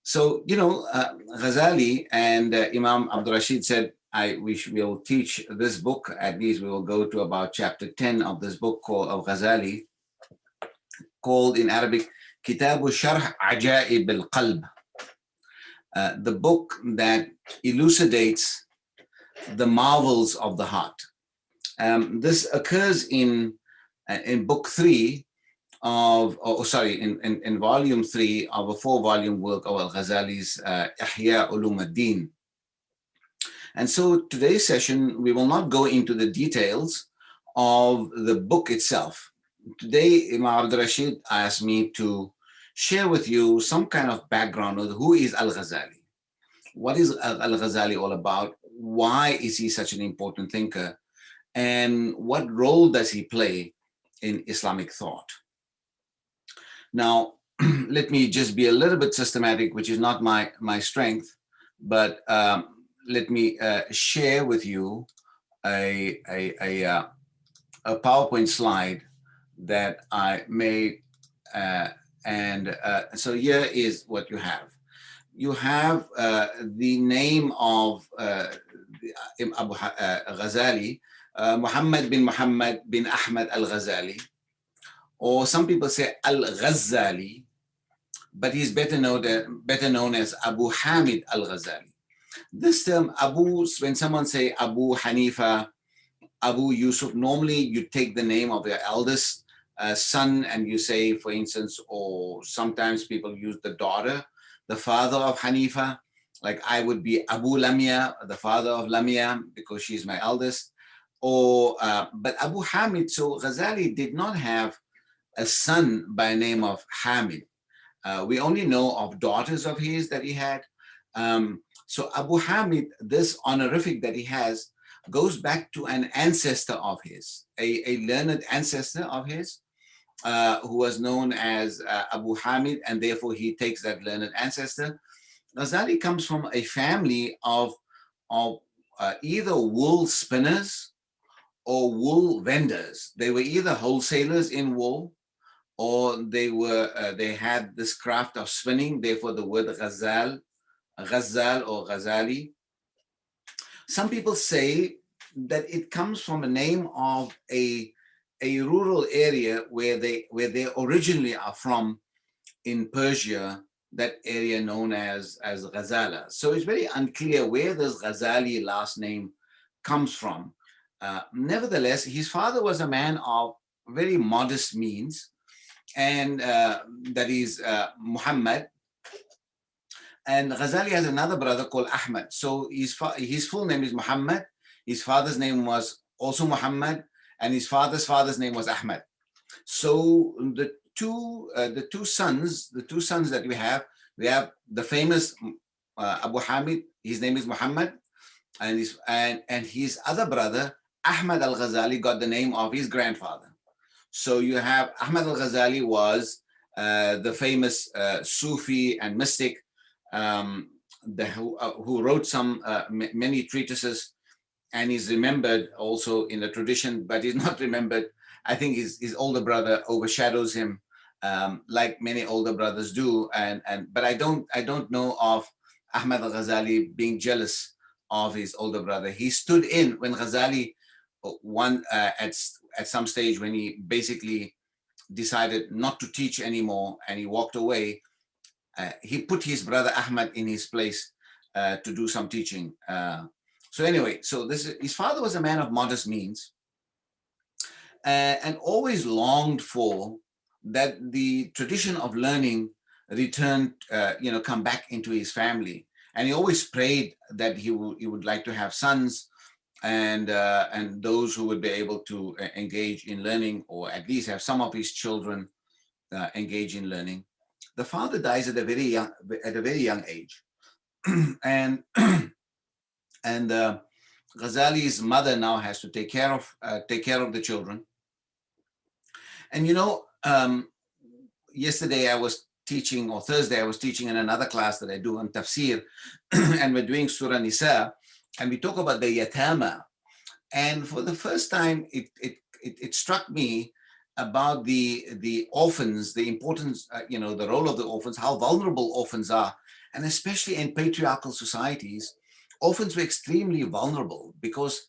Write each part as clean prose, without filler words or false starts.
So, Ghazali and Imam Abdul Rashid said, we will teach this book. At least we will go to about chapter 10 of this book called of Ghazali, called in Arabic, Kitabu Sharh Ajaib al-Qalb, the book that elucidates the marvels of the heart. This occurs in book 3 of, in volume 3 of a 4-volume work of Al-Ghazali's Ihya Ulum ad-Din. And so today's session, we will not go into the details of the book itself. Today, Imam Abdul Rashid asked me to share with you some kind of background of who is Al-Ghazali. What is Al-Ghazali all about? Why is he such an important thinker? And what role does he play in Islamic thought? Now, let me just be a little bit systematic, which is not my strength, but let me share with you a PowerPoint slide that I made. So here is what you have. You have the name of Abu Ghazali, Muhammad bin Ahmad al-Ghazali, or some people say Al-Ghazali, but he's better known as Abu Hamid al-Ghazali. This term Abu, when someone say Abu Hanifa, Abu Yusuf, normally you take the name of your eldest son and you say, for instance, or sometimes people use the daughter, the father of Hanifa, like I would be Abu Lamia, the father of Lamia, because she's my eldest. Or, but Abu Hamid, so Ghazali did not have a son by the name of Hamid. We only know of daughters of his that he had. So Abu Hamid, this honorific that he has, goes back to an ancestor of his, a learned ancestor of his, who was known as Abu Hamid, and therefore he takes that learned ancestor. Ghazali comes from a family of either wool spinners or wool vendors. They were either wholesalers in wool, or they had this craft of spinning, therefore the word Ghazal or Ghazali. Some people say that it comes from a name of a rural area where they originally are from in Persia, that area known as Ghazala. So it's very unclear where this Ghazali last name comes from. Nevertheless, his father was a man of very modest means, and that is Muhammad. And Ghazali has another brother called Ahmad. So his full name is Muhammad. His father's name was also Muhammad, and his father's name was Ahmad. So the two sons that we have the famous Abu Hamid. His name is Muhammad, and his other brother Ahmad al-Ghazali got the name of his grandfather. So you have Ahmad al-Ghazali was the famous Sufi and mystic who wrote many treatises, and is remembered also in the tradition, but he's not remembered. I think his older brother overshadows him, like many older brothers do. But I don't know of Ahmad al-Ghazali being jealous of his older brother. He stood in when Ghazali at some stage, when he basically decided not to teach anymore and he walked away. He put his brother Ahmad in his place to do some teaching. So anyway, his father was a man of modest means, and always longed for that the tradition of learning come back into his family. And he always prayed that he would like to have sons and those who would be able to engage in learning, or at least have some of his children engage in learning. The father dies at a very young age, and Ghazali's mother now has to take care of the children. And yesterday I was teaching, or Thursday I was teaching in another class that I do on tafsir, and we're doing Surah Nisa, and we talk about the yatama. And for the first time, it struck me about the orphans, the importance, the role of the orphans, how vulnerable orphans are, and especially in patriarchal societies, orphans were extremely vulnerable because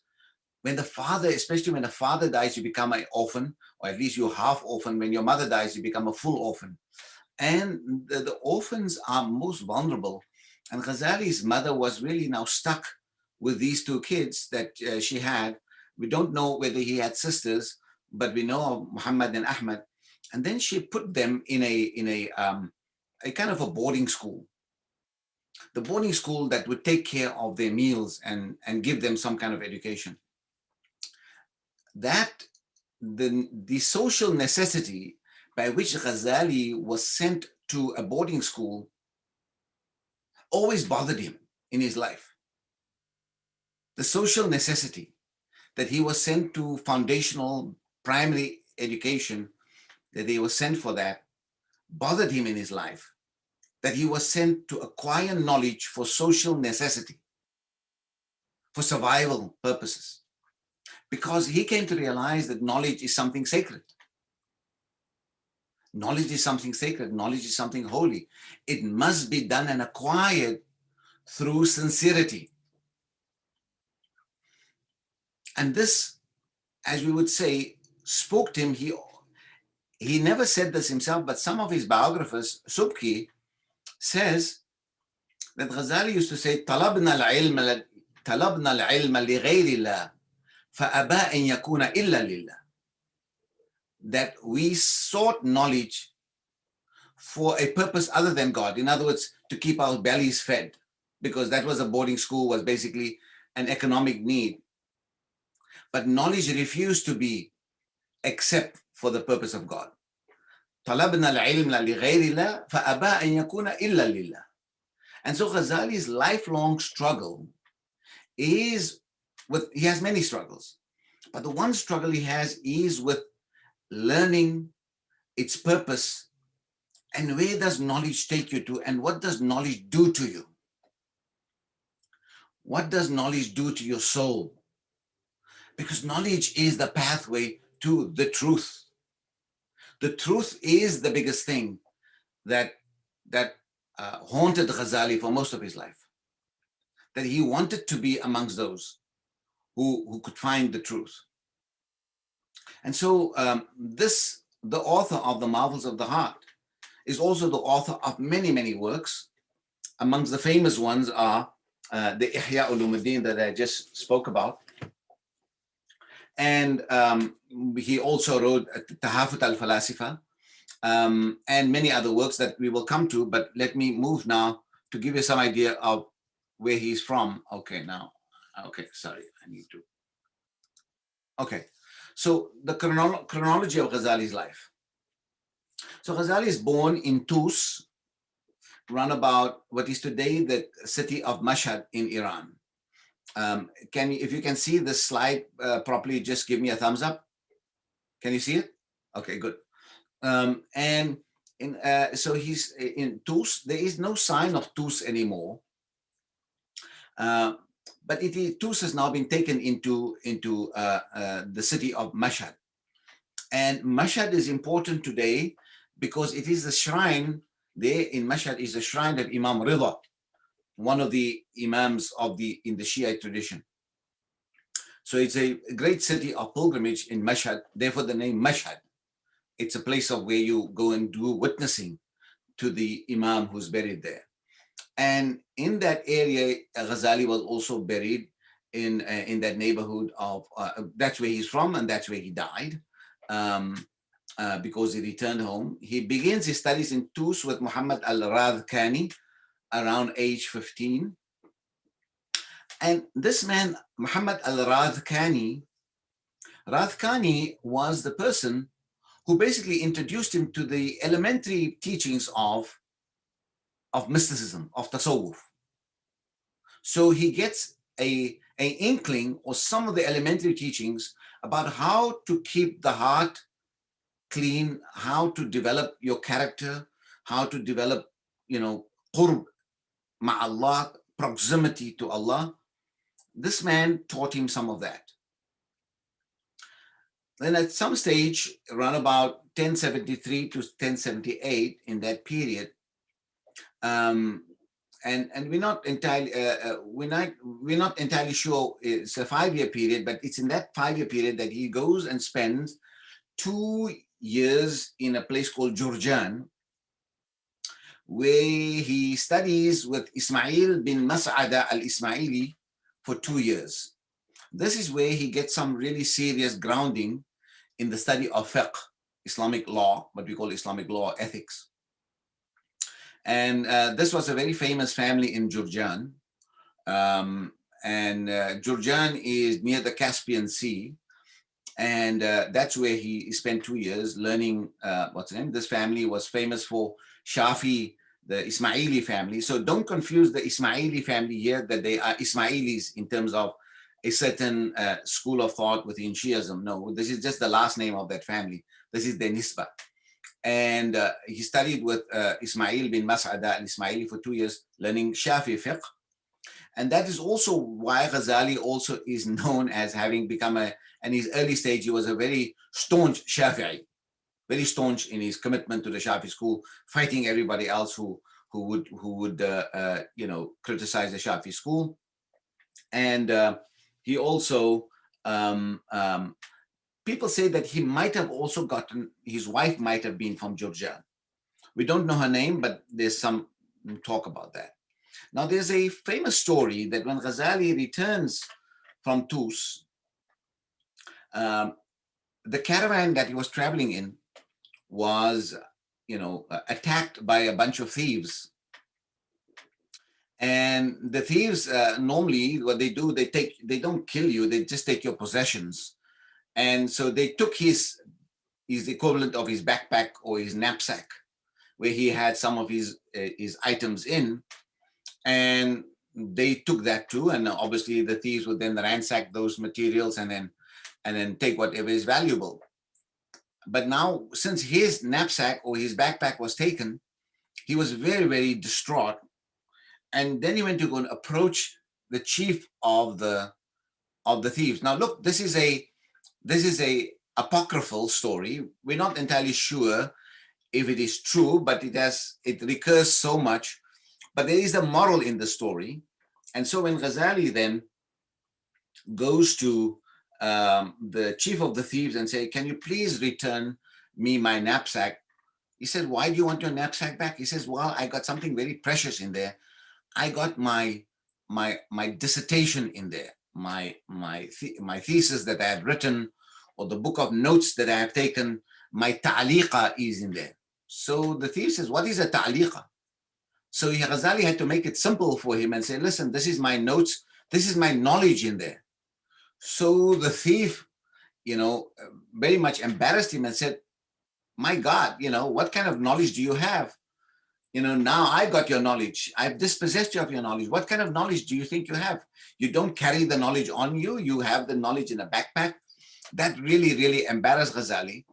especially when the father dies, you become an orphan, or at least you're half orphan. When your mother dies, you become a full orphan. And the orphans are most vulnerable. And Ghazali's mother was really now stuck with these two kids that she had. We don't know whether he had sisters, but we know of Muhammad and Ahmad. And then she put them in a kind of a boarding school. The boarding school that would take care of their meals and give them some kind of education. That the social necessity by which Ghazali was sent to a boarding school always bothered him in his life. The social necessity that he was sent to foundational primary education, that he was sent for that, bothered him in his life. That he was sent to acquire knowledge for social necessity, for survival purposes, because he came to realize that knowledge is something sacred. Knowledge is something sacred. Knowledge is something holy. It must be done and acquired through sincerity. And this, as we would say, spoke to him. He never said this himself, but some of his biographers, Subki, says that Ghazali used to say, طلبنا العلم لغير الله فأبى أن يكون إلا لله. That we sought knowledge for a purpose other than God. In other words, to keep our bellies fed, because that was a boarding school, was basically an economic need. But knowledge refused to be except for the purpose of God. طلبنا العلم لغير الله فأبى أن يكون إلا لله. And so Ghazali's lifelong struggle is he has many struggles, but the one struggle he has is with learning its purpose and where does knowledge take you to, and what does knowledge do to you? What does knowledge do to your soul? Because knowledge is the pathway to the truth. The truth is the biggest thing that haunted Ghazali for most of his life. That he wanted to be amongst those who could find the truth. And so the author of The Marvels of the Heart is also the author of many, many works. Amongst the famous ones are the Ihya Ulumuddin that I just spoke about. And he also wrote Tahafut al-Falasifa and many other works that we will come to, but let me move now to give you some idea of where he's from. Okay, sorry, I need to. Okay, so the chronology of Ghazali's life. So Ghazali is born in Tus, round about what is today the city of Mashhad in Iran. If you can see this slide properly, just give me a thumbs up. Can you see it? Okay, good. So he's in Tus. There is no sign of Tus anymore. But Tus has now been taken into the city of Mashhad. And Mashhad is important today because it is the shrine there in Mashhad is the shrine of Imam Rida, one of the Imams in the Shiite tradition. So it's a great city of pilgrimage in Mashhad, therefore the name Mashhad. It's a place of where you go and do witnessing to the Imam who's buried there. And in that area, Ghazali was also buried in that neighborhood of, that's where he's from and that's where he died because he returned home. He begins his studies in Tus with Muhammad al-Radhkani around age 15. And this man, Muhammad al-Radhkani, was the person who basically introduced him to the elementary teachings of mysticism, of tasawwuf. So he gets an inkling or some of the elementary teachings about how to keep the heart clean, how to develop your character, how to develop, qurb ma'Allah, proximity to Allah. This man taught him some of that. Then at some stage, around about 1073 to 1078, in that period, and we're not entirely we're not entirely sure it's a 5-year period, but it's in that 5-year period that he goes and spends 2 years in a place called Jurjan, where he studies with Ismail bin Mas'ada al-Ismaili for 2 years. This is where he gets some really serious grounding in the study of fiqh, Islamic law, what we call Islamic law ethics. And this was a very famous family in Jurjan. Jurjan is near the Caspian Sea. And that's where he spent 2 years learning, what's the name? This family was famous for Shafi, the Ismaili family. So don't confuse the Ismaili family here, that they are Ismailis in terms of a certain school of thought within Shiism. No, this is just the last name of that family. This is the Nisba. And he studied with Ismail bin Mas'ada al-Ismaili for 2 years, learning Shafi fiqh. And that is also why Ghazali also is known as having become in his early stage, he was a very staunch Shafi'i, very staunch in his commitment to the Shafi school, fighting everybody else who would criticize the Shafi school. And he also, people say that he might have also gotten, his wife might have been from Jurjan. We don't know her name, but there's some talk about that. Now, there's a famous story that when Ghazali returns from Tus, the caravan that he was traveling in was, attacked by a bunch of thieves. And the thieves, normally what they do, they don't kill you, they just take your possessions. And so they took his equivalent of his backpack or his knapsack, where he had some of his items in, and they took that too. And obviously the thieves would then ransack those materials and then take whatever is valuable. But now, since his knapsack or his backpack was taken, he was very, very distraught. And then he went to go and approach the chief of the thieves. Now, look, this is a apocryphal story. We're not entirely sure if it is true, but it recurs so much. But there is a moral in the story. And so when Ghazali then goes to the chief of the thieves and say, "Can you please return me my knapsack?" He said, "Why do you want your knapsack back?" He says, "Well, I got something very precious in there. I got my dissertation in there, my thesis that I had written, or the book of notes that I have taken. My ta'liqa is in there." So the thief says, "What is a ta'liqa?" So Ghazali had to make it simple for him and say, "Listen, this is my notes, this is my knowledge in there." So the thief, very much embarrassed him and said, "My God, what kind of knowledge do you have? Now I got your knowledge. I've dispossessed you of your knowledge. What kind of knowledge do you think you have? You don't carry the knowledge on you. You have the knowledge in a backpack." That really, really embarrassed Ghazali.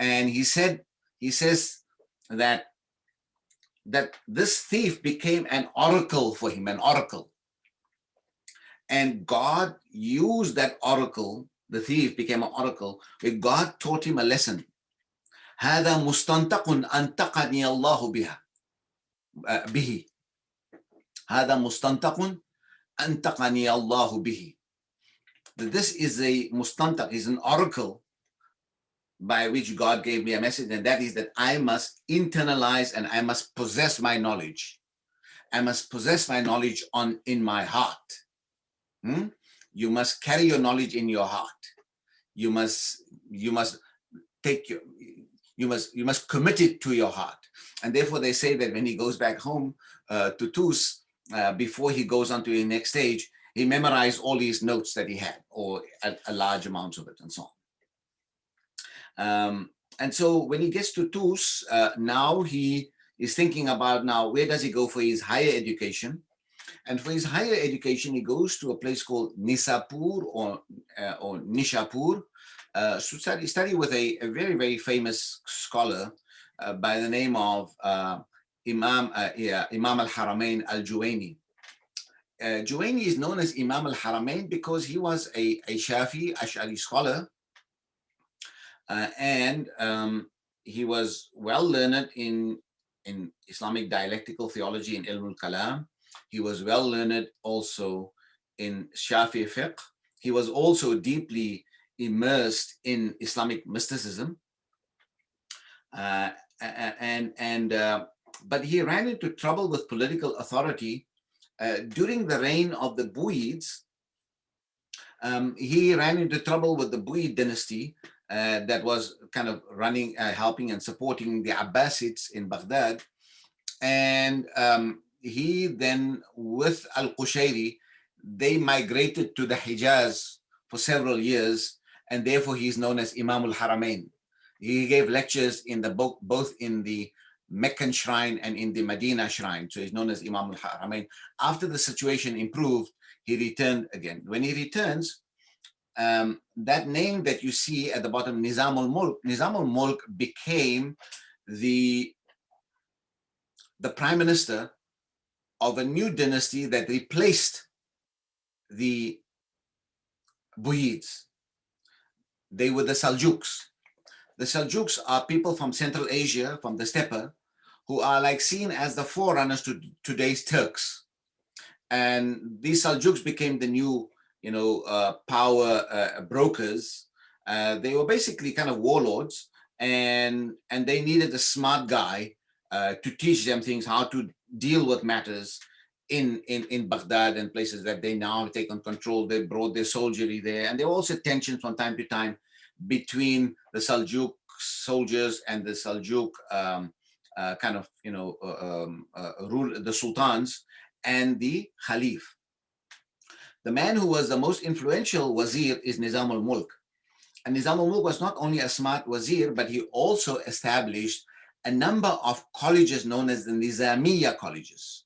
And he says that this thief became an oracle for him, an oracle. And God used that oracle, the thief became an oracle, where God taught him a lesson. هذا مستنطق أنطقني الله بها به. هذا مستنطق أنطقني الله به. This is a mustantaq, is an oracle by which God gave me a message, and that is that I must internalize and I must possess my knowledge. I must possess my knowledge in my heart. You must carry your knowledge in your heart. You must commit it to your heart. And therefore they say that when he goes back home to Tus, before he goes on to the next stage, he memorized all these notes that he had, or a large amount of it, and so on. And so when he gets to Tus, now he is thinking about, now where does he go for his higher education? And for his higher education, he goes to a place called Nisapur or Nishapur, to study with a very, very famous scholar by the name of Imam Al-Haraman Al-Juwayni. Juwayni is known as Imam Al-Haramain because he was a Shafi Ash'ari scholar, and he was well learned in Islamic dialectical theology in Ilm al-Kalam. He was well learned also in Shafi fiqh. He was also deeply immersed in Islamic mysticism. But he ran into trouble with political authority during the reign of the Buyids. He ran into trouble with the Buyid dynasty that was kind of running, helping and supporting the Abbasids in Baghdad. And he then, with Al-Qushayri, they migrated to the Hijaz for several years, and therefore he's known as Imam Al-Haramain. He gave lectures in the book, both in the Meccan shrine and in the Medina shrine. So he's known as Imam Al-Haramain. After the situation improved, he returned again. When he returns, that name that you see at the bottom, Nizam al-Mulk became the prime minister of a new dynasty that replaced the Buyids. They were the Seljuks. The Seljuks are people from Central Asia, from the steppe, who are like seen as the forerunners to today's Turks. And these Seljuks became the new, power brokers. They were basically kind of warlords, and they needed a smart guy to teach them things, how to deal with matters in Baghdad and places that they now have taken control. They brought their soldiery there, and there were also tensions from time to time between the Seljuk soldiers and the Seljuk the sultans and the Khalif. The man who was the most influential Wazir is Nizam al-Mulk. And Nizam al-Mulk was not only a smart Wazir, but he also established a number of colleges known as the Nizamiya colleges.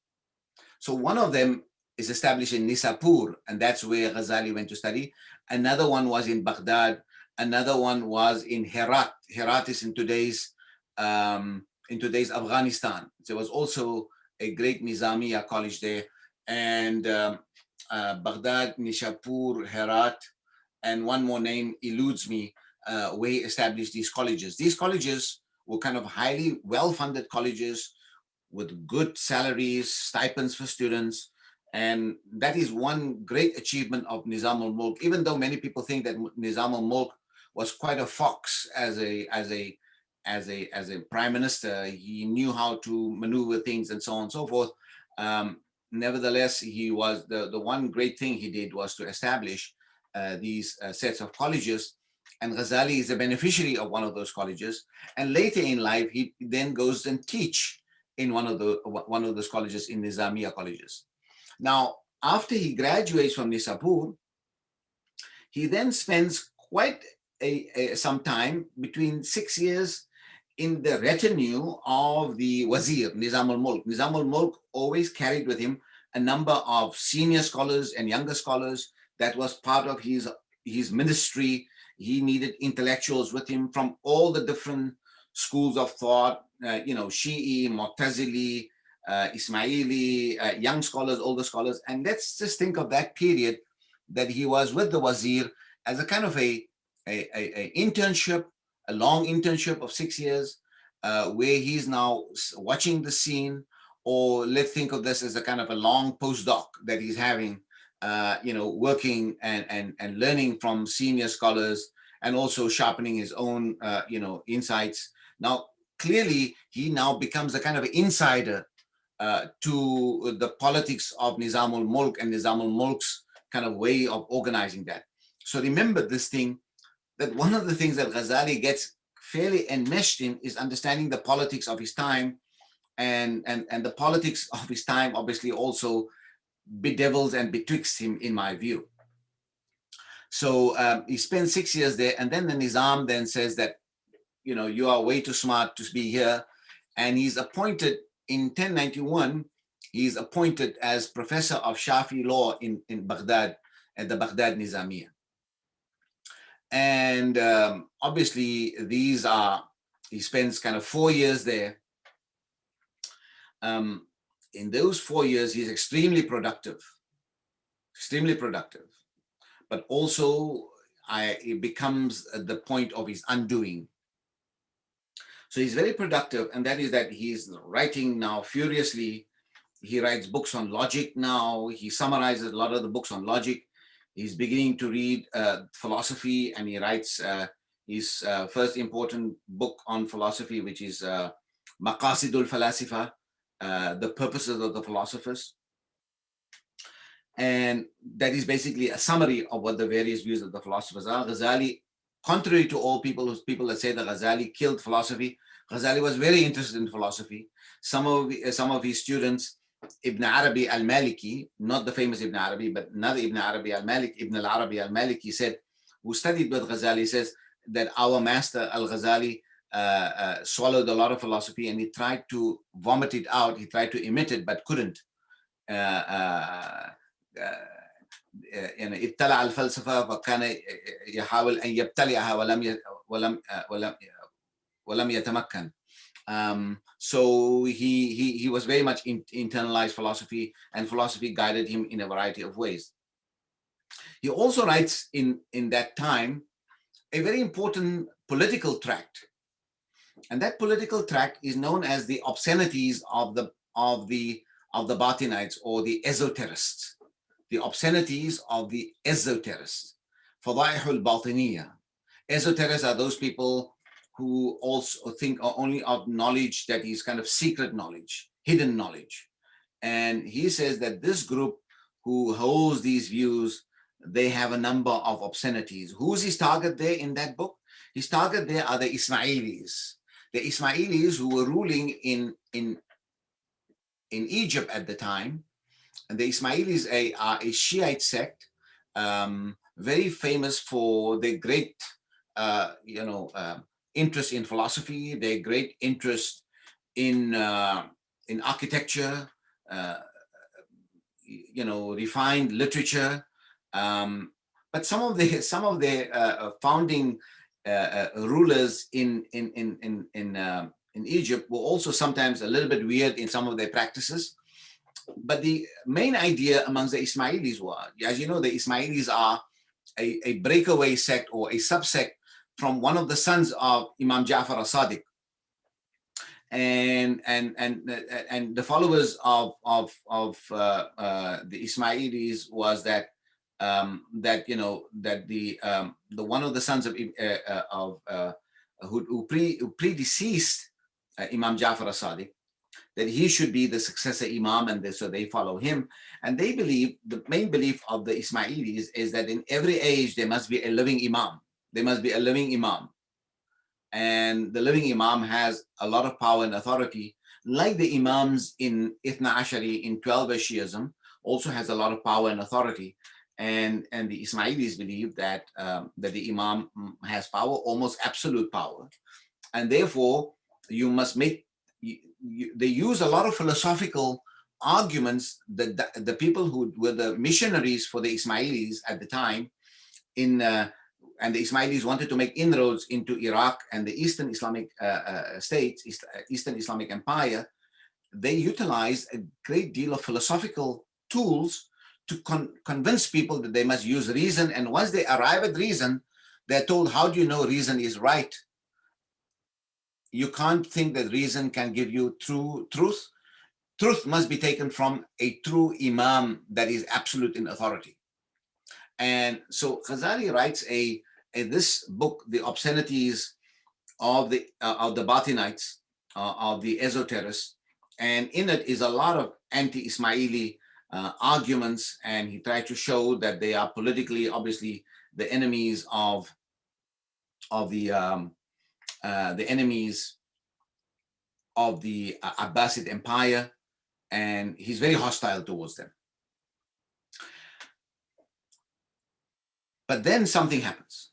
So one of them is established in Nisapur, and that's where Ghazali went to study. Another one was in Baghdad. Another one was in Herat. Herat is in today's Afghanistan. There was also a great Nizamiya college there. And Baghdad, Nishapur, Herat, and one more name eludes me, where he established these colleges. These colleges were kind of highly well-funded colleges with good salaries, stipends for students. And that is one great achievement of Nizam al-Mulk, even though many people think that Nizam al-Mulk was quite a fox as a prime minister. He knew how to maneuver things and so on and so forth. Nevertheless, he was the one great thing he did was to establish these sets of colleges. And Ghazali is a beneficiary of one of those colleges. And later in life, he then goes and teach in one of those colleges, in Nizamiya colleges. Now, after he graduates from Nisapur, he then spends quite some time, between 6 years, in the retinue of the Wazir, Nizam al-Mulk. Nizam al-Mulk always carried with him a number of senior scholars and younger scholars. That was part of his ministry. He needed intellectuals with him from all the different schools of thought, Shi'i, Mu'tazili, Ismaili, young scholars, older scholars. And let's just think of that period that he was with the Wazir as a kind of a internship, a long internship of 6 years, where he's now watching the scene. Or let's think of this as a kind of a long postdoc that he's having, working and learning from senior scholars, and also sharpening his own, insights. Now, clearly, he now becomes a kind of insider to the politics of Nizam al-Mulk and Nizam al-Mulk's kind of way of organizing that. So remember this thing, that one of the things that Ghazali gets fairly enmeshed in is understanding the politics of his time, and the politics of his time obviously also bedevils and betwixt him, in my view. So he spends 6 years there, and then the Nizam then says that, you are way too smart to be here. And he's appointed in 1091, he's appointed as professor of Shafi law in Baghdad, at the Baghdad Nizamiya. And obviously he spends kind of 4 years there. In those 4 years, he's extremely productive, but also it becomes the point of his undoing. So he's very productive, and that is that he's writing now furiously. He writes books on logic now. He summarizes a lot of the books on logic. He's beginning to read philosophy, and he writes his first important book on philosophy, which is Maqasidul Falasifa, the purposes of the philosophers. And that is basically a summary of what the various views of the philosophers are. Ghazali, contrary to all people that say that Ghazali killed philosophy, Ghazali was very interested in philosophy. Some of his students, Ibn Arabi al-Maliki, not the famous Ibn Arabi, but another Ibn Arabi al-Maliki, Ibn al-Arabi al-Maliki said, who studied with Ghazali, says that our master Al-Ghazali swallowed a lot of philosophy, and he tried to vomit it out. He tried to emit it, but couldn't. يعني ابتلع الفلسفة فكان يحاول أن يبتلعها ولم يتمكن. So he was very much internalized philosophy, and philosophy guided him in a variety of ways. He also writes in that time a very important political tract, and that political tract is known as the obscenities of the Batinites, or the esoterists. The obscenities of the esoterists. Fadaihul Batiniya. Esoterists are those people who also think only of knowledge that is kind of secret knowledge, hidden knowledge. And he says that this group who holds these views, they have a number of obscenities. Who's his target there in that book? His target there are the Ismailis. The Ismailis who were ruling in Egypt at the time. And the Ismailis are a Shiite sect, very famous for their great, interest in philosophy, their great interest in architecture, refined literature. But some of the founding rulers in Egypt were also sometimes a little bit weird in some of their practices. But the main idea amongst the Ismailis was, as you know, the Ismailis are a breakaway sect or a subsect from one of the sons of Imam Ja'far al-Sadiq, and the followers of the Ismailis was that the one of the sons of who predeceased Imam Ja'far al-Sadiq, that he should be the successor Imam, and so they follow him. And they believe, the main belief of the Ismailis is that in every age there must be a living Imam. There must be a living Imam. And the living Imam has a lot of power and authority, like the Imams in Ithna Ashari, in 12 Shiism, also has a lot of power and authority. And the Ismailis believe that the Imam has power, almost absolute power. And therefore, you must make, they use a lot of philosophical arguments that the people who were the missionaries for the Ismailis at the time, and the Ismailis wanted to make inroads into Iraq and the Eastern Islamic states, Eastern Islamic Empire. They utilized a great deal of philosophical tools to convince people that they must use reason. And once they arrive at reason, they're told, how do you know reason is right? You can't think that reason can give you truth. Truth must be taken from a true Imam that is absolute in authority. And so Ghazali writes this book, The Obscenities of the Batinites, of the esoterists, and in it is a lot of anti-Ismaili arguments, and he tried to show that they are politically, obviously, the enemies of the enemies of the Abbasid Empire, and he's very hostile towards them. But then something happens.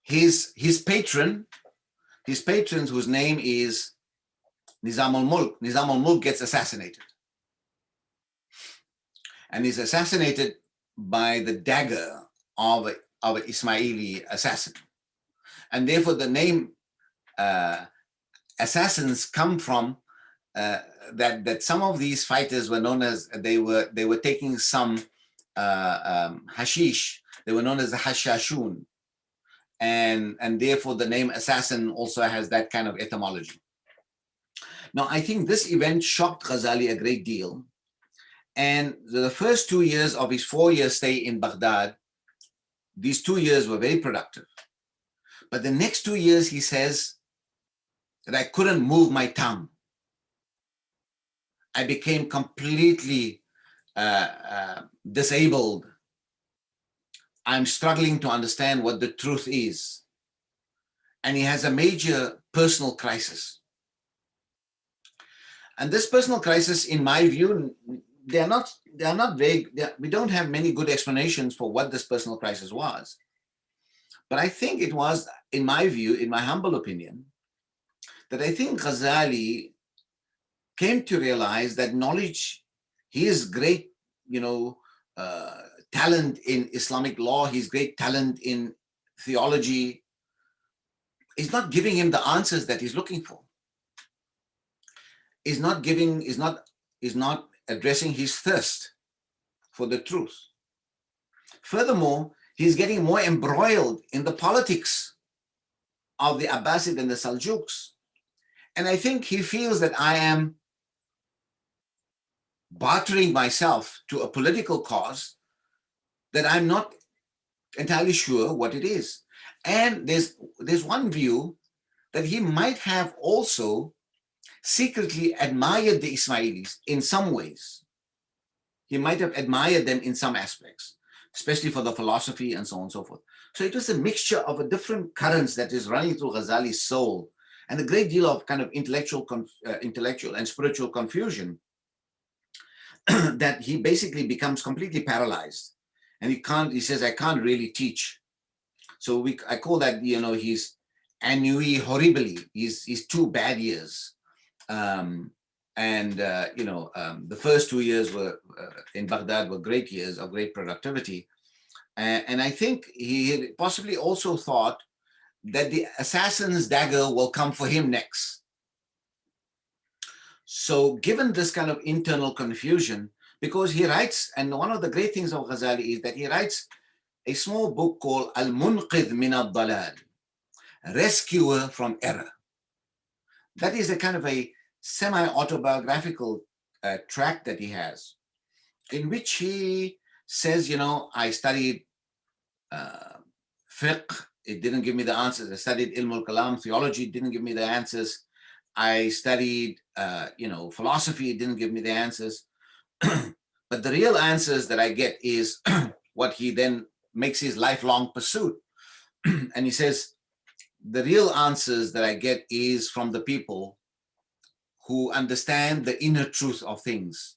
His patron, whose name is Nizam al-Mulk gets assassinated. And he's assassinated by the dagger of an Ismaili assassin. And therefore the name assassins come from that some of these fighters were known as, they were taking some hashish, They were known as the Hashashun. And therefore the name assassin also has that kind of etymology. Now, I think this event shocked Ghazali a great deal. And the first 2 years of his 4-year stay in Baghdad, these 2 years were very productive. But the next 2 years, he says that I couldn't move my tongue. I became completely disabled. I'm struggling to understand what the truth is. And he has a major personal crisis. And this personal crisis, in my view, they are not vague. We don't have many good explanations for what this personal crisis was. But I think it was, in my view, in my humble opinion, that I think Ghazali came to realize that knowledge, his great, talent in Islamic law, his great talent in theology, is not giving him the answers that he's looking for. Is not addressing his thirst for the truth. Furthermore, he's getting more embroiled in the politics of the Abbasid and the Seljuks. And I think he feels that I am bartering myself to a political cause that I'm not entirely sure what it is. And there's one view that he might have also secretly admired the Ismailis in some ways. He might have admired them in some aspects, especially for the philosophy and so on and so forth. So it was a mixture of a different currents that is running through Ghazali's soul, and a great deal of kind of intellectual and spiritual confusion that he basically becomes completely paralyzed. And he says, I can't really teach. So I call that, he's ennui horribly. He's 2 bad years. The first 2 years were in Baghdad were great years of great productivity. And I think he possibly also thought that the assassin's dagger will come for him next. So given this kind of internal confusion, because he writes, and one of the great things of Ghazali is that he writes a small book called Al-Munqidh min al-Dalal, Rescuer from Error. That is a kind of a semi-autobiographical tract that he has, in which he says, I studied fiqh, it didn't give me the answers. I studied ilm al-kalam, theology, didn't give me the answers. I studied, philosophy, it didn't give me the answers. But the real answers that I get is what he then makes his lifelong pursuit. And he says, the real answers that I get is from the people who understand the inner truth of things.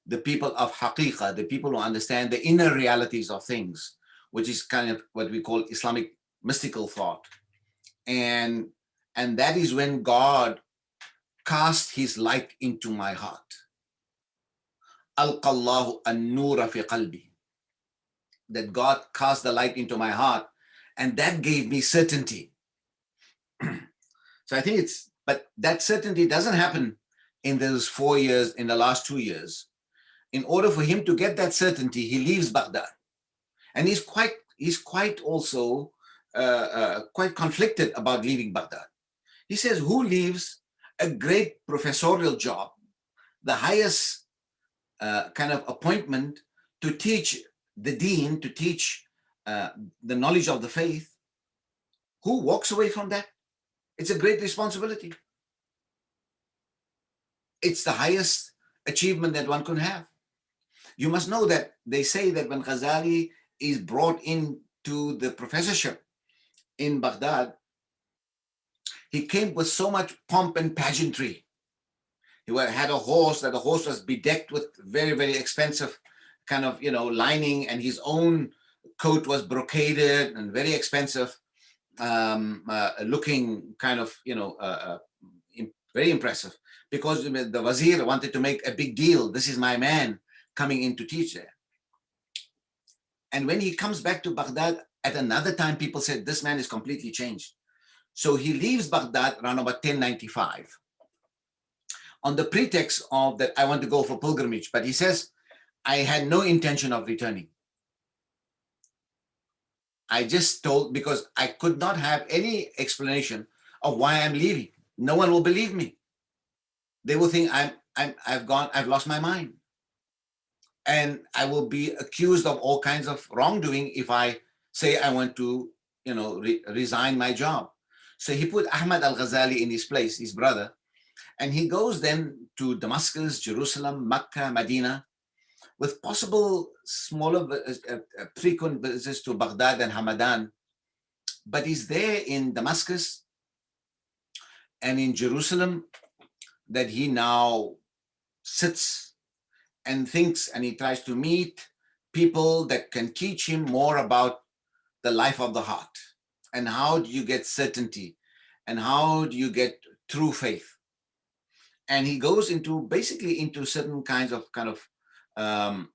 The people of haqiqah, the people who understand the inner realities of things, which is kind of what we call Islamic mystical thought. And that is when God cast his light into my heart. Alqallahu an-nura fi qalbi. That God cast the light into my heart, and that gave me certainty. So I think but that certainty doesn't happen in those 4 years, in the last 2 years. In order for him to get that certainty, he leaves Baghdad. And he's quite also quite conflicted about leaving Baghdad. He says, who leaves a great professorial job, the highest kind of appointment to teach the deen, to teach the knowledge of the faith? Who walks away from that? It's a great responsibility. It's the highest achievement that one can have. You must know that they say that when Ghazali is brought into the professorship in Baghdad, he came with so much pomp and pageantry. He had a horse, that the horse was bedecked with very, very expensive kind of, lining, and his own coat was brocaded and very expensive looking kind of, very impressive, because the Wazir wanted to make a big deal. This is my man coming in to teach there. And when he comes back to Baghdad at another time, people said, this man is completely changed. So he leaves Baghdad around about 1095 on the pretext of that I want to go for pilgrimage. But he says, I had no intention of returning. I just told, because I could not have any explanation of why I'm leaving. No one will believe me. They will think I've lost my mind. And I will be accused of all kinds of wrongdoing if I say I want to, resign my job. So he put Ahmad Al-Ghazali in his place, his brother, and he goes then to Damascus, Jerusalem, Mecca, Medina, with possible smaller, frequent visits to Baghdad and Hamadan. But he's there in Damascus and in Jerusalem that he now sits and thinks, and he tries to meet people that can teach him more about the life of the heart, and how do you get certainty, and how do you get true faith. And he goes into basically into certain kinds of um,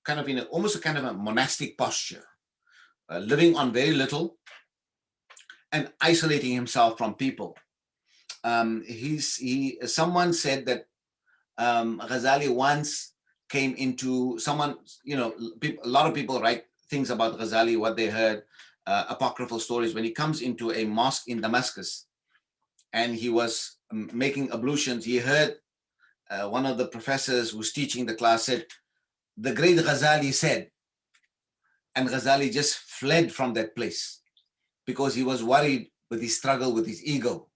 in almost a kind of a monastic posture, living on very little and isolating himself from people. Someone said that Ghazali once came into someone, a lot of people write things about Ghazali, what they heard, apocryphal stories. When he comes into a mosque in Damascus and he was making ablutions, he heard one of the professors who's teaching the class said, "The great Ghazali said," and Ghazali just fled from that place because he was worried with his struggle with his ego,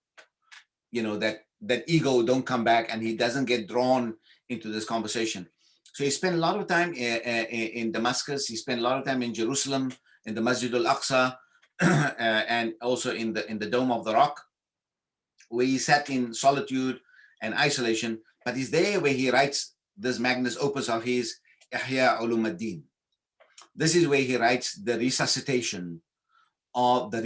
that ego don't come back and he doesn't get drawn into this conversation. So he spent a lot of time in Damascus. He spent a lot of time in Jerusalem, in the Masjid al-Aqsa, and also in the Dome of the Rock, where he sat in solitude and isolation. But he's there where he writes this magnus opus of his, Ihya Ulum ad-Din. This is where he writes the resuscitation of the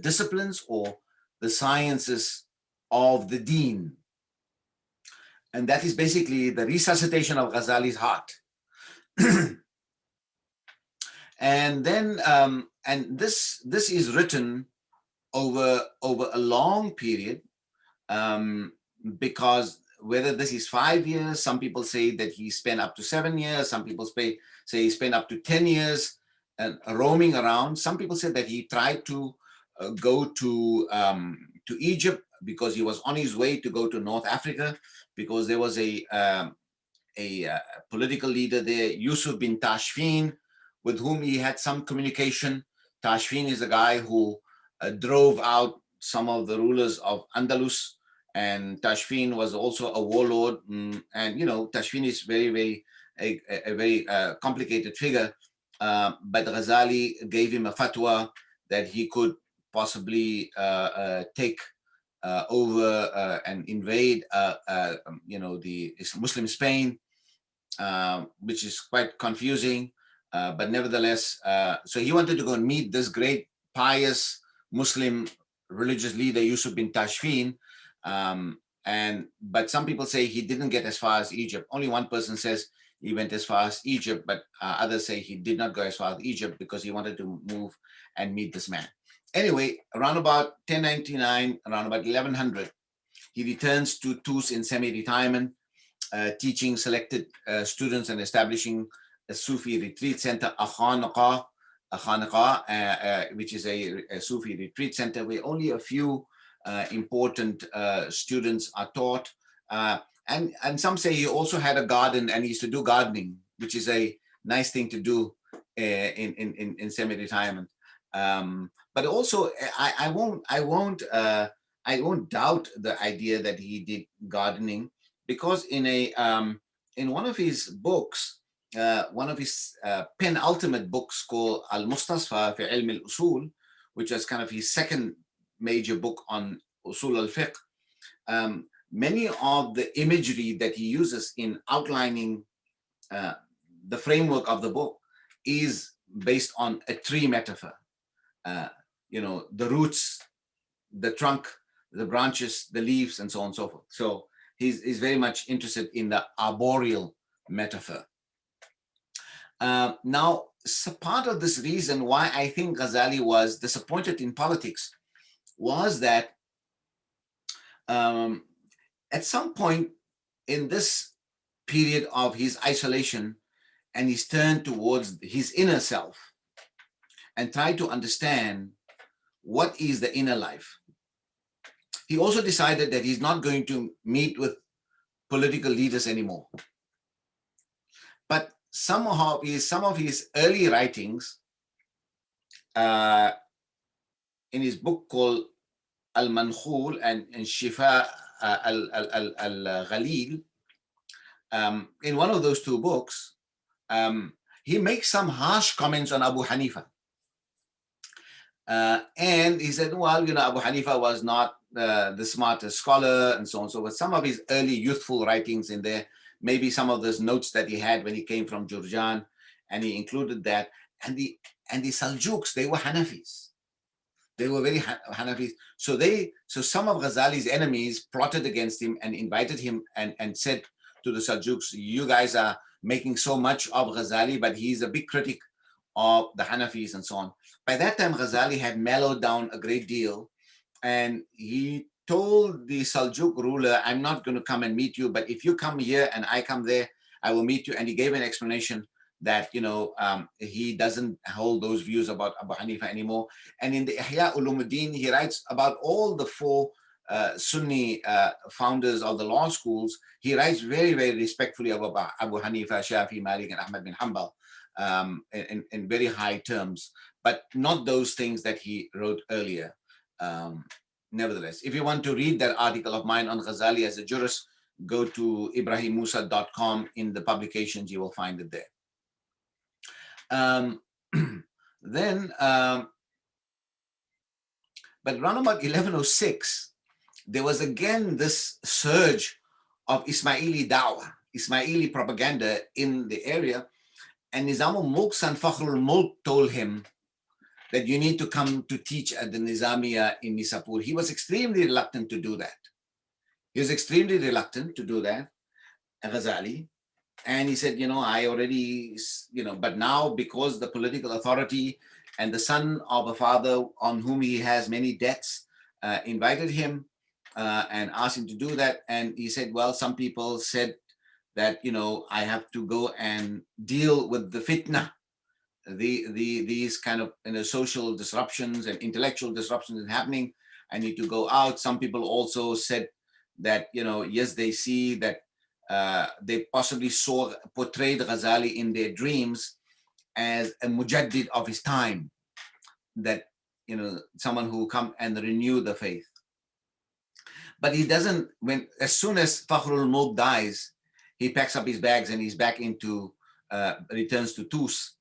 disciplines or the sciences of the deen. And that is basically the resuscitation of Ghazali's heart. And then, and this is written over a long period, because whether this is 5 years, some people say that he spent up to 7 years, some people say he spent up to 10 years roaming around. Some people say that he tried to go to Egypt because he was on his way to go to North Africa, because there was a political leader there, Yusuf bin Tashfin, with whom he had some communication. Tashfin is a guy who drove out some of the rulers of Andalus, and Tashfin was also a warlord. And Tashfin is very a very complicated figure. But Ghazali gave him a fatwa that he could possibly take over and invade, the Muslim Spain, which is quite confusing. But nevertheless, so he wanted to go and meet this great pious Muslim religious leader, Yusuf bin Tashfin. But some people say he didn't get as far as Egypt. Only one person says he went as far as Egypt, but others say he did not go as far as Egypt because he wanted to move and meet this man. Anyway, around about 1099, around about 1100, he returns to Tus in semi-retirement, teaching selected students and establishing a Sufi retreat center, a Khanaqah, which is a Sufi retreat center where only a few important students are taught. And some say he also had a garden and he used to do gardening, which is a nice thing to do in semi-retirement. But also, I won't doubt the idea that he did gardening, because in one of his books, one of his penultimate books called Al-Mustasfa fi Ilm al-Usul, which was kind of his second major book on Usul al-Fiqh, many of the imagery that he uses in outlining the framework of the book is based on a tree metaphor. The roots, the trunk, the branches, the leaves, and so on and so forth. So he's very much interested in the arboreal metaphor. Now, part of this reason why I think Ghazali was disappointed in politics was that at some point in this period of his isolation, and he's turned towards his inner self and tried to understand what is the inner life. He also decided that he's not going to meet with political leaders anymore. But some of his early writings, in his book called Al-Mankhul and Shifa Al-Ghalil, in one of those two books, he makes some harsh comments on Abu Hanifa. And he said, well, Abu Hanifa was not the smartest scholar and so on. So with some of his early youthful writings in there, maybe some of those notes that he had when he came from Jurjan, and he included that. And the Seljuks, they were Hanafis. They were very Hanafis. So some of Ghazali's enemies plotted against him and invited him and said to the Seljuks, you guys are making so much of Ghazali, but he's a big critic of the Hanafis and so on. By that time, Ghazali had mellowed down a great deal, and he told the Seljuk ruler, I'm not going to come and meet you, but if you come here and I come there, I will meet you. And he gave an explanation that, he doesn't hold those views about Abu Hanifa anymore. And in the Ihya Ulumuddin, he writes about all the four Sunni founders of the law schools. He writes very, very respectfully about Abu Hanifa, Shafi, Malik, and Ahmad bin Hanbal in very high terms, but not those things that he wrote earlier. Nevertheless, if you want to read that article of mine on Ghazali as a jurist, go to IbrahimMoosa.com. In the publications, you will find it there. But around about 1106, there was again this surge of Ismaili da'wah, Ismaili propaganda in the area. And Nizam al-Mulk son Fakhrul Mulk told him that you need to come to teach at the Nizamiya in Nisapur. He was extremely reluctant to do that. Ghazali. And he said, I already, but now because the political authority and the son of a father on whom he has many debts invited him and asked him to do that. And he said, well, some people said that, I have to go and deal with the fitna, these kind of social disruptions and intellectual disruptions happening. I need to go out. Some people also said that, yes, they see that they possibly portrayed Ghazali in their dreams as a mujaddid of his time, that, someone who come and renew the faith. But he doesn't, as soon as Fakhrul Mulk dies, he packs up his bags and he's back returns to Tus.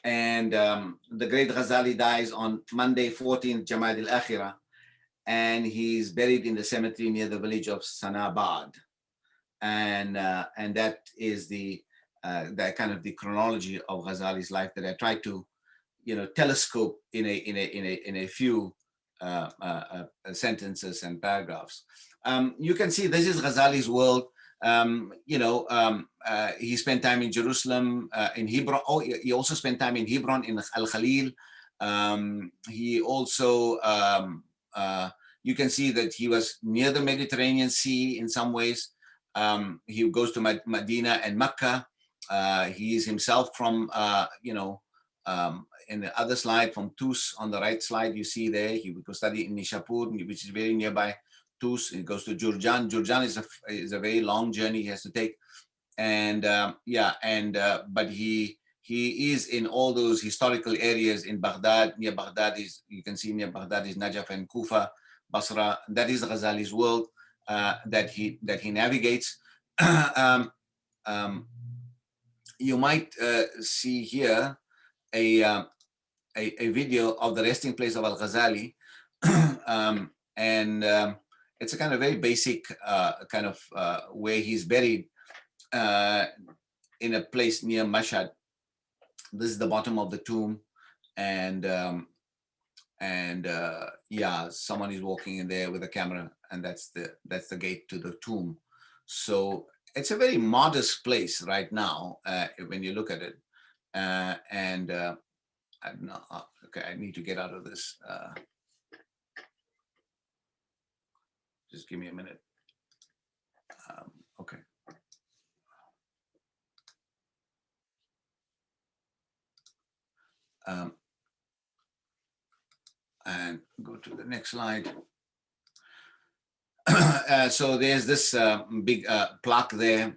And the great Ghazali dies on Monday, 14th Jamad al-Akhirah, and he's buried in the cemetery near the village of Sanabad. And that is that kind of the chronology of Ghazali's life that I try to, telescope in a few sentences and paragraphs. You can see this is Ghazali's world. He spent time in Jerusalem, in Hebron. Oh, he also spent time in Hebron, in Al-Khalil. He also, you can see that he was near the Mediterranean Sea in some ways. He goes to Medina and Mecca. He is himself from, in the other slide from Tus on the right slide, you see there, he would go study in Nishapur, which is very nearby Tus. He goes to Jurjan. Jurjan is a very long journey he has to take. And but he is in all those historical areas in Baghdad. Near Baghdad you can see near Baghdad is Najaf and Kufa, Basra. That is Ghazali's world that he navigates. You might see here a video of the resting place of Al-Ghazali, and it's a kind of very basic kind of where he's buried in a place near Mashhad. This is the bottom of the tomb, and someone is walking in there with a camera, and that's the gate to the tomb. So it's a very modest place right now when you look at it, and I don't know. Okay, I need to get out of this. Just give me a minute. Okay. to the next slide. So there's this big plaque there.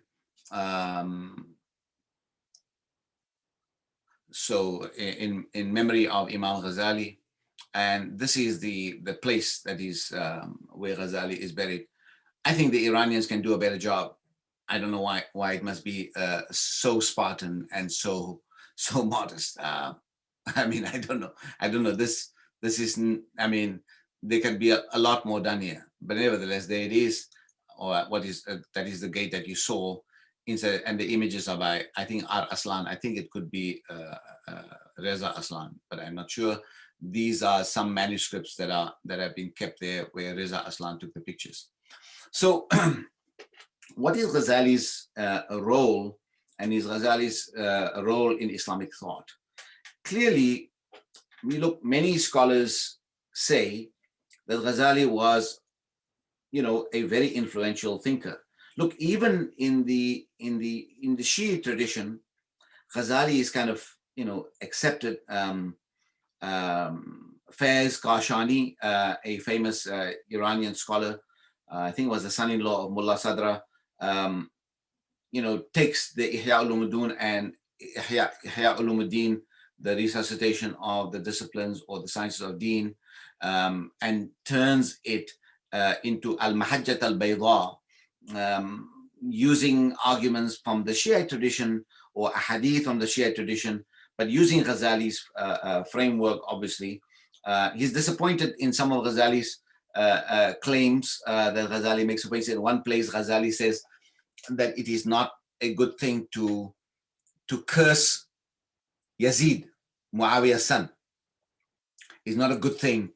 So in memory of Imam Ghazali, and this is the place that is where Ghazali is buried. I think the Iranians can do a better job. I don't know why it must be so Spartan and so modest. I mean, I don't know. This is, I mean, there can be a lot more done here, but nevertheless, there it is. Or what is that is the gate that you saw inside, and the images are by, I think, Ar Aslan. I think it could be Reza Aslan, but I'm not sure. These are some manuscripts that have been kept there where Reza Aslan took the pictures. So what is Ghazali's role, and is Ghazali's role in Islamic thought? Clearly, many scholars say that Ghazali was, a very influential thinker. Look, even in the Shiite tradition, Ghazali is kind of, accepted. Faiz Kashani, a famous Iranian scholar, I think was the son-in-law of Mullah Sadra, takes the Ihya Ulumuddin and Ihya Ulumuddin, the resuscitation of the disciplines or the sciences of Deen, and turns it into Al-Mahajjat al-Bayda, using arguments from the Shiite tradition or a hadith from the Shiite tradition, but using Ghazali's framework, obviously. He's disappointed in some of Ghazali's claims that Ghazali makes. For instance, in one place, Ghazali says that it is not a good thing to curse Yazid, Muawiyah's son. It's not a good thing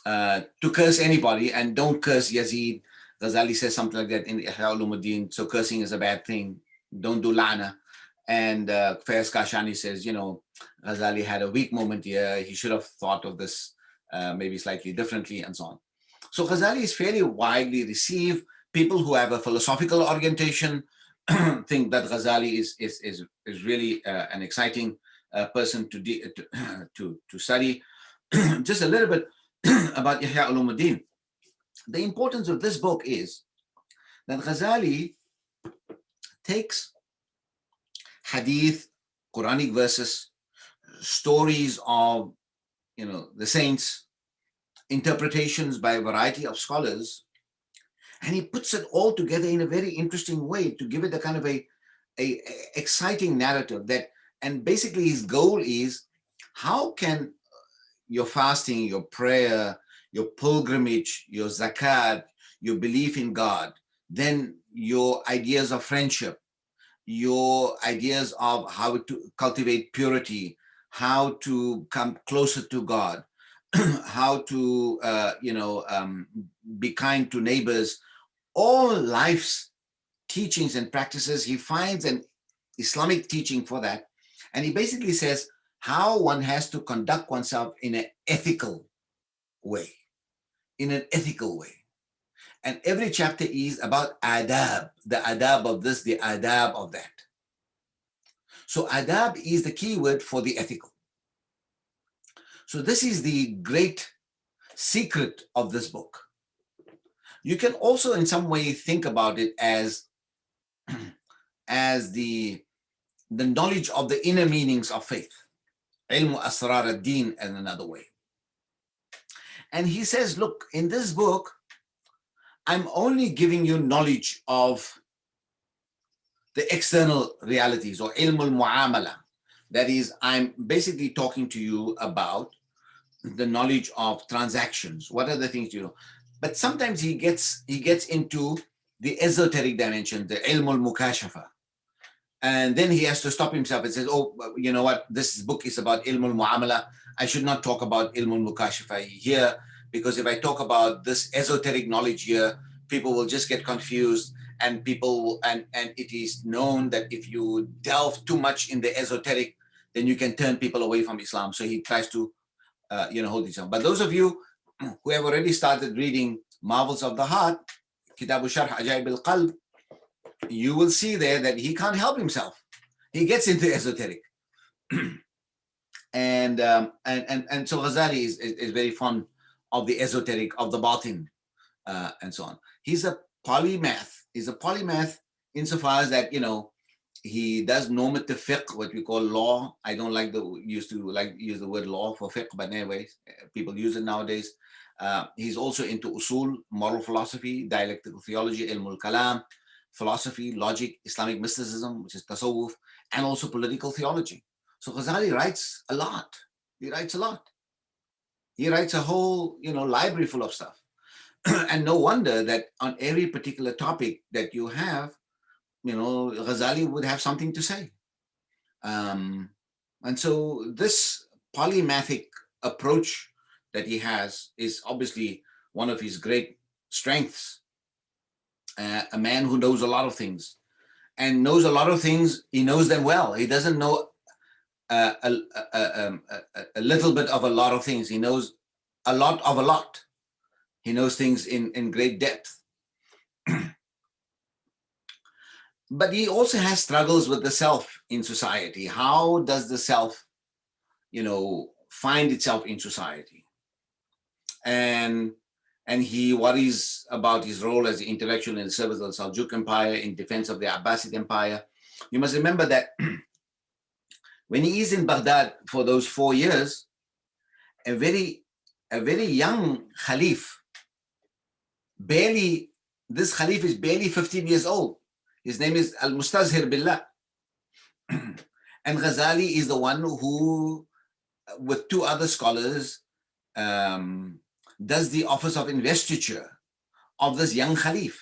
to curse anybody, and don't curse Yazid. Ghazali says something like that in Ihya Ulumuddin. So cursing is a bad thing. Don't do la'na. And Faiz Kashani says, Ghazali had a weak moment here. He should have thought of this maybe slightly differently, and so on. So Ghazali is fairly widely received. People who have a philosophical orientation think that Ghazali is really an exciting person to study. Just a little bit about Ihya Ulumuddin. The importance of this book is that Ghazali takes hadith, Quranic verses, stories of the saints, interpretations by a variety of scholars, and he puts it all together in a very interesting way to give it a kind of a exciting narrative and basically his goal is, how can your fasting, your prayer, your pilgrimage, your zakat, your belief in God, then your ideas of friendship, your ideas of how to cultivate purity, how to come closer to God, how to be kind to neighbors, all life's teachings and practices. He finds an Islamic teaching for that, and he basically says how one has to conduct oneself in an ethical way, and every chapter is about adab, the adab of this, the adab of that. So adab is the key word for the ethical. So this is the great secret of this book. You can also in some way think about it as the knowledge of the inner meanings of faith. Ilmu asrar ad-din in another way. And he says, look, in this book, I'm only giving you knowledge of the external realities, or ilm al-mu'amala. That is, I'm basically talking to you about the knowledge of transactions. What are the things you know? But sometimes he gets into the esoteric dimension, the ilm al-mukashafa. And then he has to stop himself and says, oh, you know what? This book is about ilm al-mu'amala. I should not talk about ilm al-mukashafa here, because if I talk about this esoteric knowledge here, people will just get confused, and it is known that if you delve too much in the esoteric, then you can turn people away from Islam. So he tries to, hold his own. But those of you who have already started reading Marvels of the Heart, Kitabu Sharh Ajaib al-Qalb, you will see there that he can't help himself. He gets into esoteric. and so Ghazali is very fond of the esoteric, of the batin, and so on. He's a polymath. He's a polymath insofar as that, he does normative fiqh, what we call law. I don't like use the word law for fiqh, but anyways, people use it nowadays. He's also into usul, moral philosophy, dialectical theology, ilm al-kalam, philosophy, logic, Islamic mysticism, which is tasawwuf, and also political theology. So Ghazali writes a lot. He writes a lot. He writes a whole, library full of stuff. And no wonder that on every particular topic that you have, Ghazali would have something to say. And so this polymathic approach that he has is obviously one of his great strengths. A man who knows a lot of things, and knows a lot of things, he knows them well. He doesn't know a little bit of a lot of things. He knows a lot of a lot. He knows things in great depth. But he also has struggles with the self in society. How does the self, find itself in society? And he worries about his role as an intellectual in the service of the Seljuk Empire, in defense of the Abbasid Empire. You must remember that when he is in Baghdad for those 4 years, a very young Khalif, this Khalif is barely 15 years old. His name is Al-Mustazhir Billah. And Ghazali is the one who, with 2 other scholars, does the office of investiture of this young Khalif.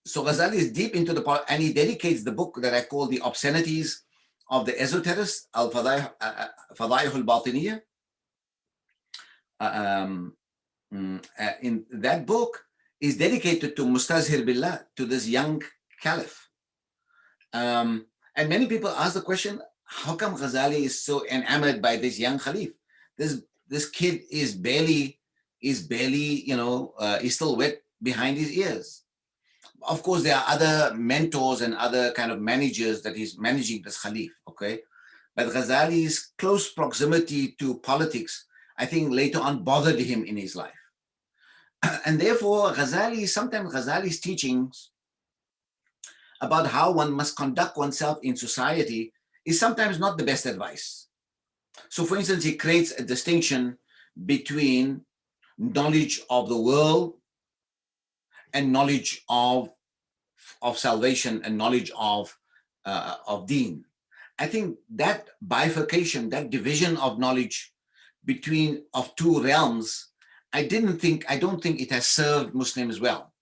So Ghazali is deep into and he dedicates the book that I call The Obscenities of the Esoterists, Al-Fadaih al-Batiniyah. In that book is dedicated to Mustazhir Billah, to this young Caliph. And many people ask the question, how come Ghazali is so enamored by this young Khalif? This kid is barely, he's still wet behind his ears. Of course, there are other mentors and other kind of managers that he's managing this Khalif, okay? But Ghazali's close proximity to politics, I think later on bothered him in his life. And therefore, sometimes Ghazali's teachings about how one must conduct oneself in society is sometimes not the best advice. So for instance, he creates a distinction between knowledge of the world and knowledge of salvation and knowledge of deen. I think that bifurcation, that division of knowledge of 2 realms, I don't think it has served Muslims well.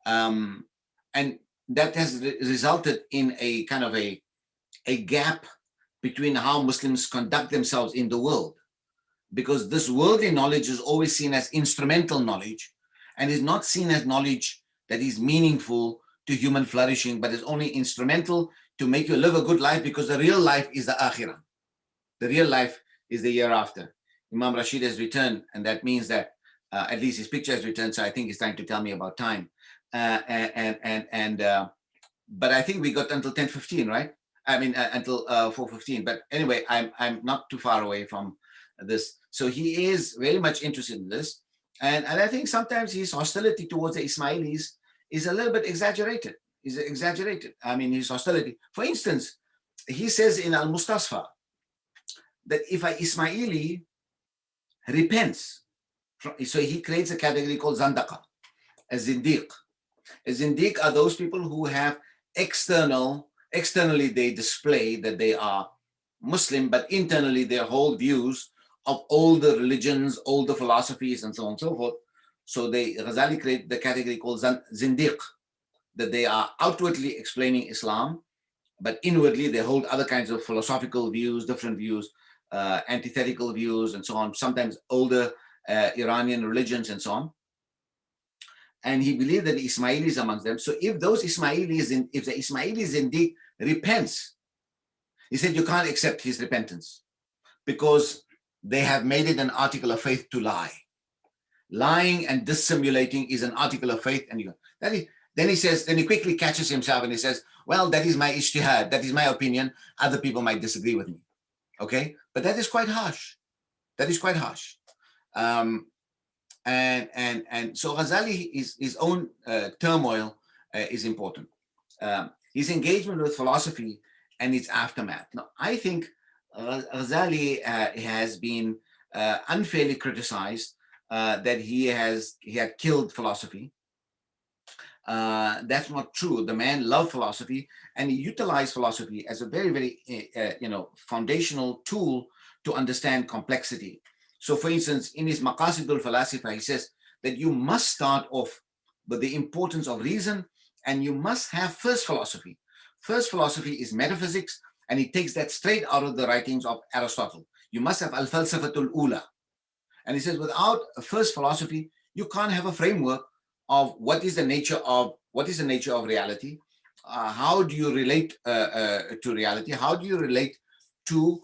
And that has resulted in a kind of a gap between how Muslims conduct themselves in the world. Because this worldly knowledge is always seen as instrumental knowledge and is not seen as knowledge that is meaningful to human flourishing, but is only instrumental to make you live a good life, because the real life is the akhirah. The real life is the year after. Imam Rashid has returned, and that means that at least his picture has returned, so I think he's trying to tell me about time. But I think we got until 10:15, right? I mean, until 4:15. But anyway, I'm not too far away from this. So he is very much interested in this. And I think sometimes his hostility towards the Ismailis is a little bit exaggerated. I mean, his hostility. For instance, he says in Al-Mustasfa that if an Ismaili repents, so he creates a category called Zandaqa, a Zindiq. A Zindiq are those people who have externally they display that they are Muslim, but internally they hold views of older religions, older philosophies, and so on and so forth. So Ghazali created the category called Zindiq, that they are outwardly explaining Islam, but inwardly they hold other kinds of philosophical views, different views, antithetical views, and so on, sometimes older Iranian religions and so on. And he believed that the Ismailis amongst them. So if the Ismailis indeed repents, he said you can't accept his repentance because they have made it an article of faith to lie. Lying and dissimulating is an article of faith. And then he quickly catches himself and he says, well, that is my ijtihad, that is my opinion. Other people might disagree with me. Okay? But that is quite harsh. That is quite harsh. Um, and so Ghazali, his own turmoil is important. His engagement with philosophy and its aftermath. Now, I think Ghazali has been unfairly criticized that he had killed philosophy. That's not true. The man loved philosophy, and he utilized philosophy as a very, very, foundational tool to understand complexity. So, for instance, in his Maqasidul Falasifa, he says that you must start off with the importance of reason, and you must have first philosophy. First philosophy is metaphysics, and he takes that straight out of the writings of Aristotle. You must have Al-Falsafatul Ula. And he says, without a first philosophy, you can't have a framework of what is the nature of reality. How do you relate to reality? How do you relate to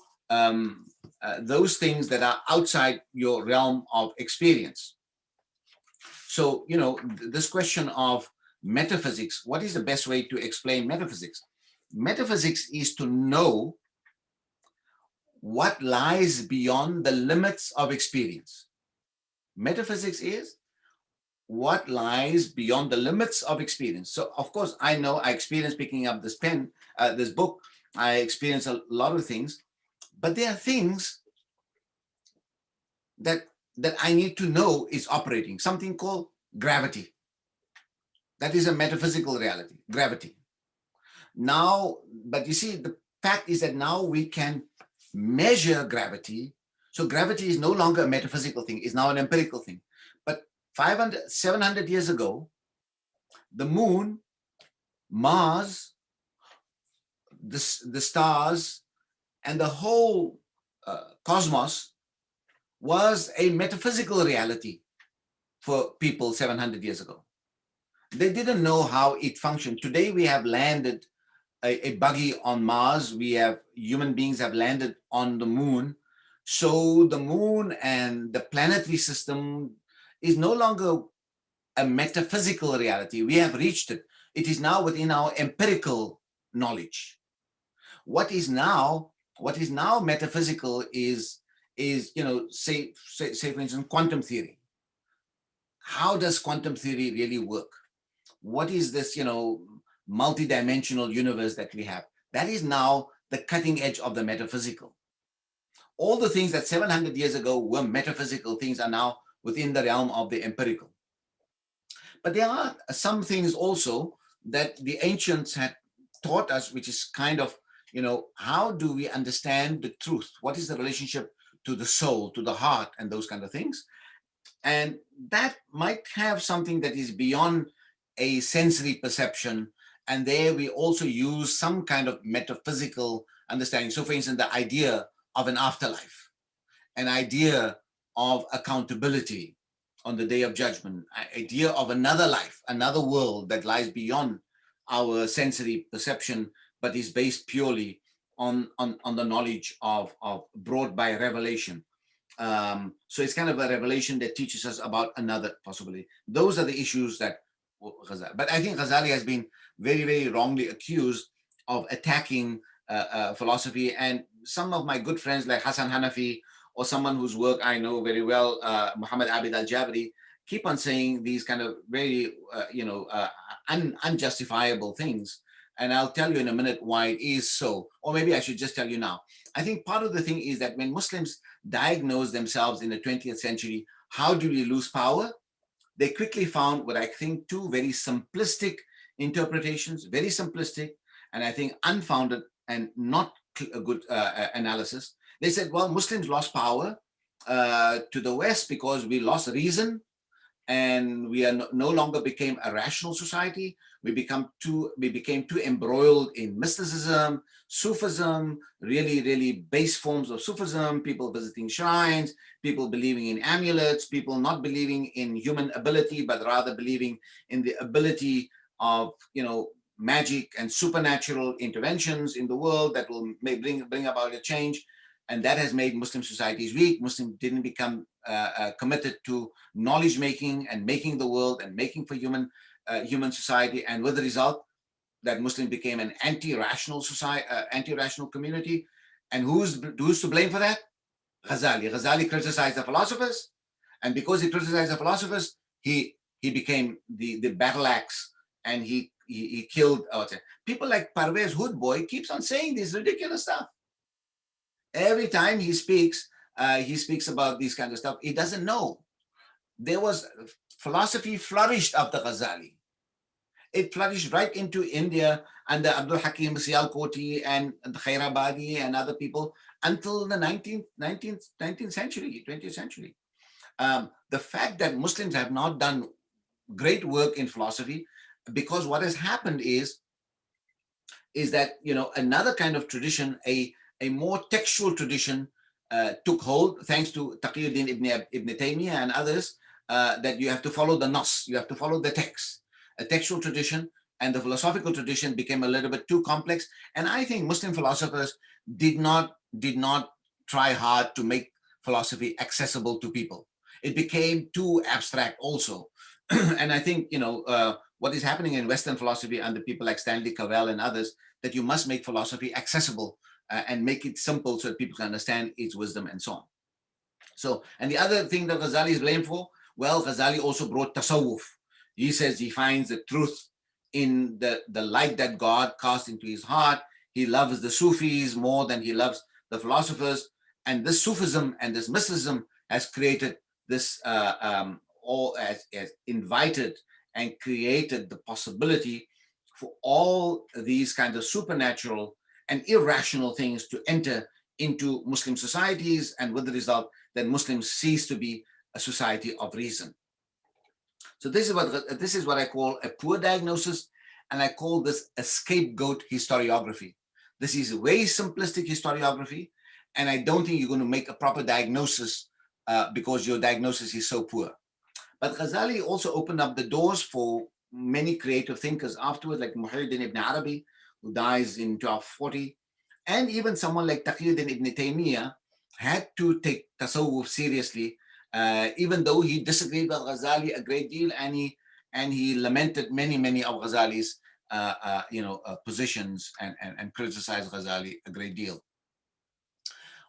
those things that are outside your realm of experience? So, this question of metaphysics, what is the best way to explain metaphysics? Metaphysics is to know what lies beyond the limits of experience. Metaphysics is what lies beyond the limits of experience. So, of course, I know I experienced picking up this book. I experienced a lot of things, but there are things that I need to know is operating. Something called gravity. That is a metaphysical reality, gravity. Now, but you see, the fact is that now we can measure gravity. So gravity is no longer a metaphysical thing, it's now an empirical thing. But 500, 700 years ago, the moon, Mars, the stars, and the whole cosmos was a metaphysical reality for people 700 years ago. They didn't know how it functioned. Today we have landed a buggy on Mars. Human beings have landed on the moon. So the moon and the planetary system is no longer a metaphysical reality. We have reached it. It is now within our empirical knowledge. What is now metaphysical is say for instance, quantum theory. How does quantum theory really work? What is this, multidimensional universe that we have? That is now the cutting edge of the metaphysical. All the things that 700 years ago were metaphysical things are now within the realm of the empirical. But there are some things also that the ancients had taught us, which is kind of, how do we understand the truth? What is the relationship to the soul, to the heart, and those kind of things? And that might have something that is beyond a sensory perception. And there we also use some kind of metaphysical understanding. So for instance, the idea of an afterlife, an idea of accountability on the day of judgment, an idea of another life, another world that lies beyond our sensory perception, but is based purely on the knowledge of brought by revelation. So it's kind of a revelation that teaches us about another possibility. Those are the issues that Ghazali. But I think Ghazali has been very, very wrongly accused of attacking philosophy. And some of my good friends like Hassan Hanafi, or someone whose work I know very well, Muhammad Abid al-Jabri, keep on saying these kind of very, unjustifiable things. And I'll tell you in a minute why it is so. Or maybe I should just tell you now. I think part of the thing is that when Muslims diagnose themselves in the 20th century, how do we lose power? They quickly found what I think two very simplistic interpretations, very simplistic, and I think unfounded and not a good analysis. They said, well, Muslims lost power to the West because we lost reason, and we are no longer became a rational society. We became too embroiled in mysticism, Sufism, really, really base forms of Sufism, people visiting shrines, people believing in amulets, people not believing in human ability, but rather believing in the ability of, magic and supernatural interventions in the world that will bring about a change. And that has made Muslim societies weak. Muslims didn't become committed to knowledge making and making the world and making for human society. And with the result that Muslim became an anti-rational society, anti-rational community. And who's to blame for that? Ghazali. Ghazali criticized the philosophers, And because he criticized the philosophers, he became the battle axe, and he killed people like Parvez Hoodboy keeps on saying this ridiculous stuff. Every time he speaks about these kinds of stuff. He doesn't know. There was philosophy flourished after Ghazali. It flourished right into India under Abdul Hakim Sialkoti and Khairabadi and other people until the 19th century, 20th century. The fact that Muslims have not done great work in philosophy, because what has happened is that, you know, another kind of tradition, a more textual tradition took hold, thanks to Taqiyuddin Ibn Taymiyyah and others, that you have to follow the Nas, you have to follow the text. A textual tradition and the philosophical tradition became a little bit too complex. And I think Muslim philosophers did not try hard to make philosophy accessible to people. It became too abstract also. And I think, you know, what is happening in Western philosophy under people like Stanley Cavell and others, that you must make philosophy accessible and make it simple so that people can understand its wisdom and so on. So, and the other thing that Ghazali is blamed for, well, Ghazali also brought tasawwuf. He says he finds the truth in the light that God cast into his heart. He loves the Sufis more than he loves the philosophers. And this Sufism and this mysticism has created this, or has invited and created the possibility for all these kinds of supernatural and irrational things to enter into Muslim societies, and with the result that Muslims cease to be a society of reason. So this is what I call a poor diagnosis, and I call this a scapegoat historiography. This is a very simplistic historiography, and I don't think you're going to make a proper diagnosis because your diagnosis is so poor. But Ghazali also opened up the doors for many creative thinkers afterwards, like Muhyiddin Ibn Arabi, who dies in 1240, and even someone like Taqiyuddin Ibn Taymiyyah had to take tasawwuf seriously, even though he disagreed with Ghazali a great deal, and he lamented many of Ghazali's positions and criticized Ghazali a great deal.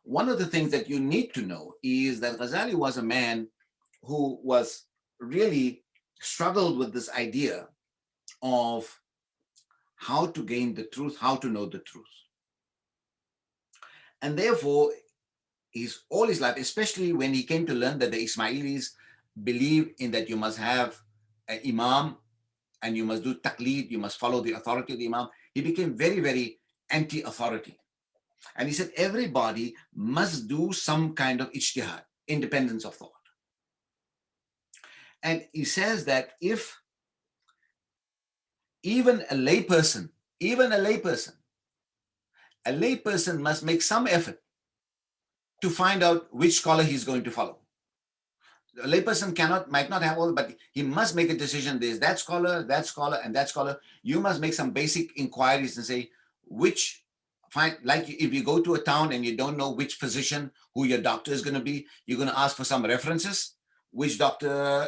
One of the things that you need to know is that Ghazali was a man who was really struggled with this idea of how to gain the truth, how to know the truth. And therefore, all his life, especially when he came to learn that the Ismailis believe in that you must have an Imam and you must do taqleed, you must follow the authority of the Imam, he became very, very anti-authority. And he said everybody must do some kind of ijtihad, independence of thought. And he says that if even a layperson must make some effort to find out which scholar he's going to follow. A layperson might not have all, but he must make a decision. There's that scholar, and that scholar. You must make some basic inquiries and say like if you go to a town and you don't know which physician, who your doctor is going to be, you're going to ask for some references, which doctor,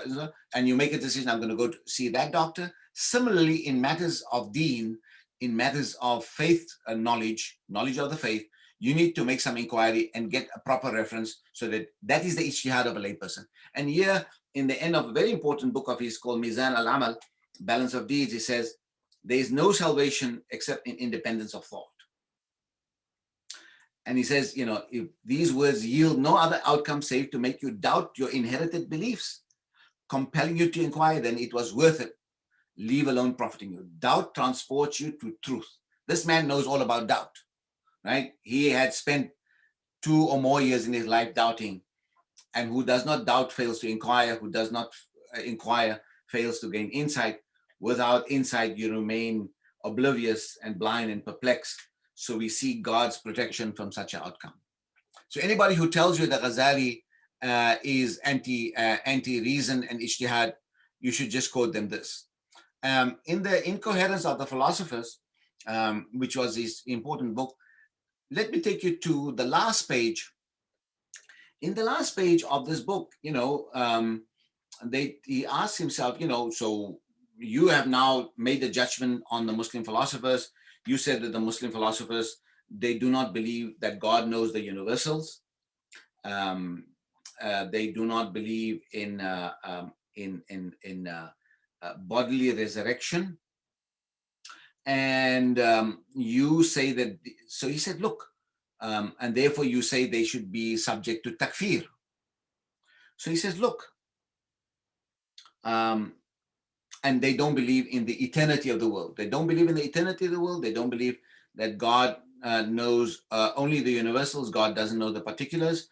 and you make a decision, I'm going to go to see that doctor. Similarly, in matters of deen, in matters of faith and knowledge of the faith, you need to make some inquiry and get a proper reference, so that is the ijtihad of a layperson. And here, in the end of a very important book of his called Mizan al-Amal, Balance of Deeds, he says, there is no salvation except in independence of thought. And he says, if these words yield no other outcome save to make you doubt your inherited beliefs, compelling you to inquire, then it was worth it, leave alone profiting you. Doubt transports you to truth. This man knows all about doubt, right? He had spent 2 or more years in his life doubting, and who does not doubt fails to inquire, who does not inquire fails to gain insight. Without insight, you remain oblivious and blind and perplexed. So we seek God's protection from such an outcome. So anybody who tells you that Ghazali is anti-reason and ijtihad, you should just quote them this. In the Incoherence of the Philosophers, which was his important book, let me take you to the last page. In the last page of this book, he asks himself, so you have now made a judgment on the Muslim philosophers. You said that the Muslim philosophers, they do not believe that God knows the universals. they do not believe in bodily resurrection, and you say that. So he said, look, and therefore you say they should be subject to takfir. So he says, look, and they don't believe in the eternity of the world. They don't believe in the eternity of the world. They don't believe that God knows only the universals. God doesn't know the particulars,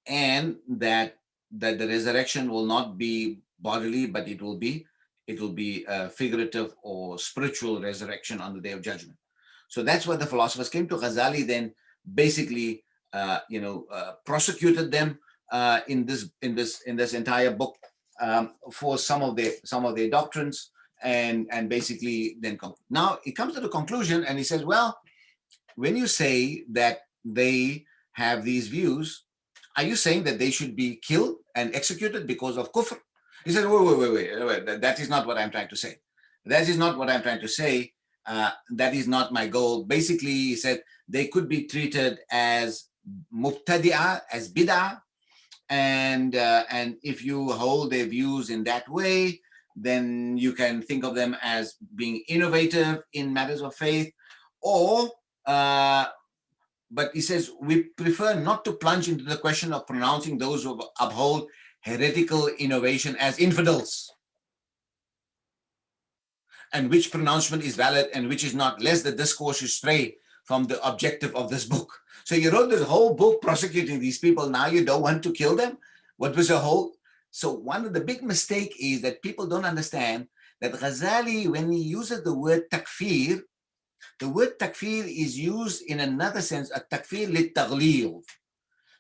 and that the resurrection will not be bodily, but it will be figurative or spiritual resurrection on the day of judgment. So that's what the philosophers came to. Ghazali then basically, prosecuted them in this entire book for some of their doctrines, and basically then now he comes to the conclusion and he says, well, when you say that they have these views, are you saying that they should be killed and executed because of kufr? He said, wait. That is not what I'm trying to say. That is not what I'm trying to say. That is not my goal. Basically, he said they could be treated as mubtadi'ah, as bid'ah, and if you hold their views in that way, then you can think of them as being innovative in matters of faith, or but he says we prefer not to plunge into the question of pronouncing those who uphold heretical innovation as infidels, and which pronouncement is valid and which is not, lest the discourse should stray from the objective of this book. So you wrote this whole book prosecuting these people. Now you don't want to kill them? What was your whole? So one of the big mistake is that people don't understand that Ghazali, when he uses the word takfir, the word takfir is used in another sense, a takfir lit-taghlil.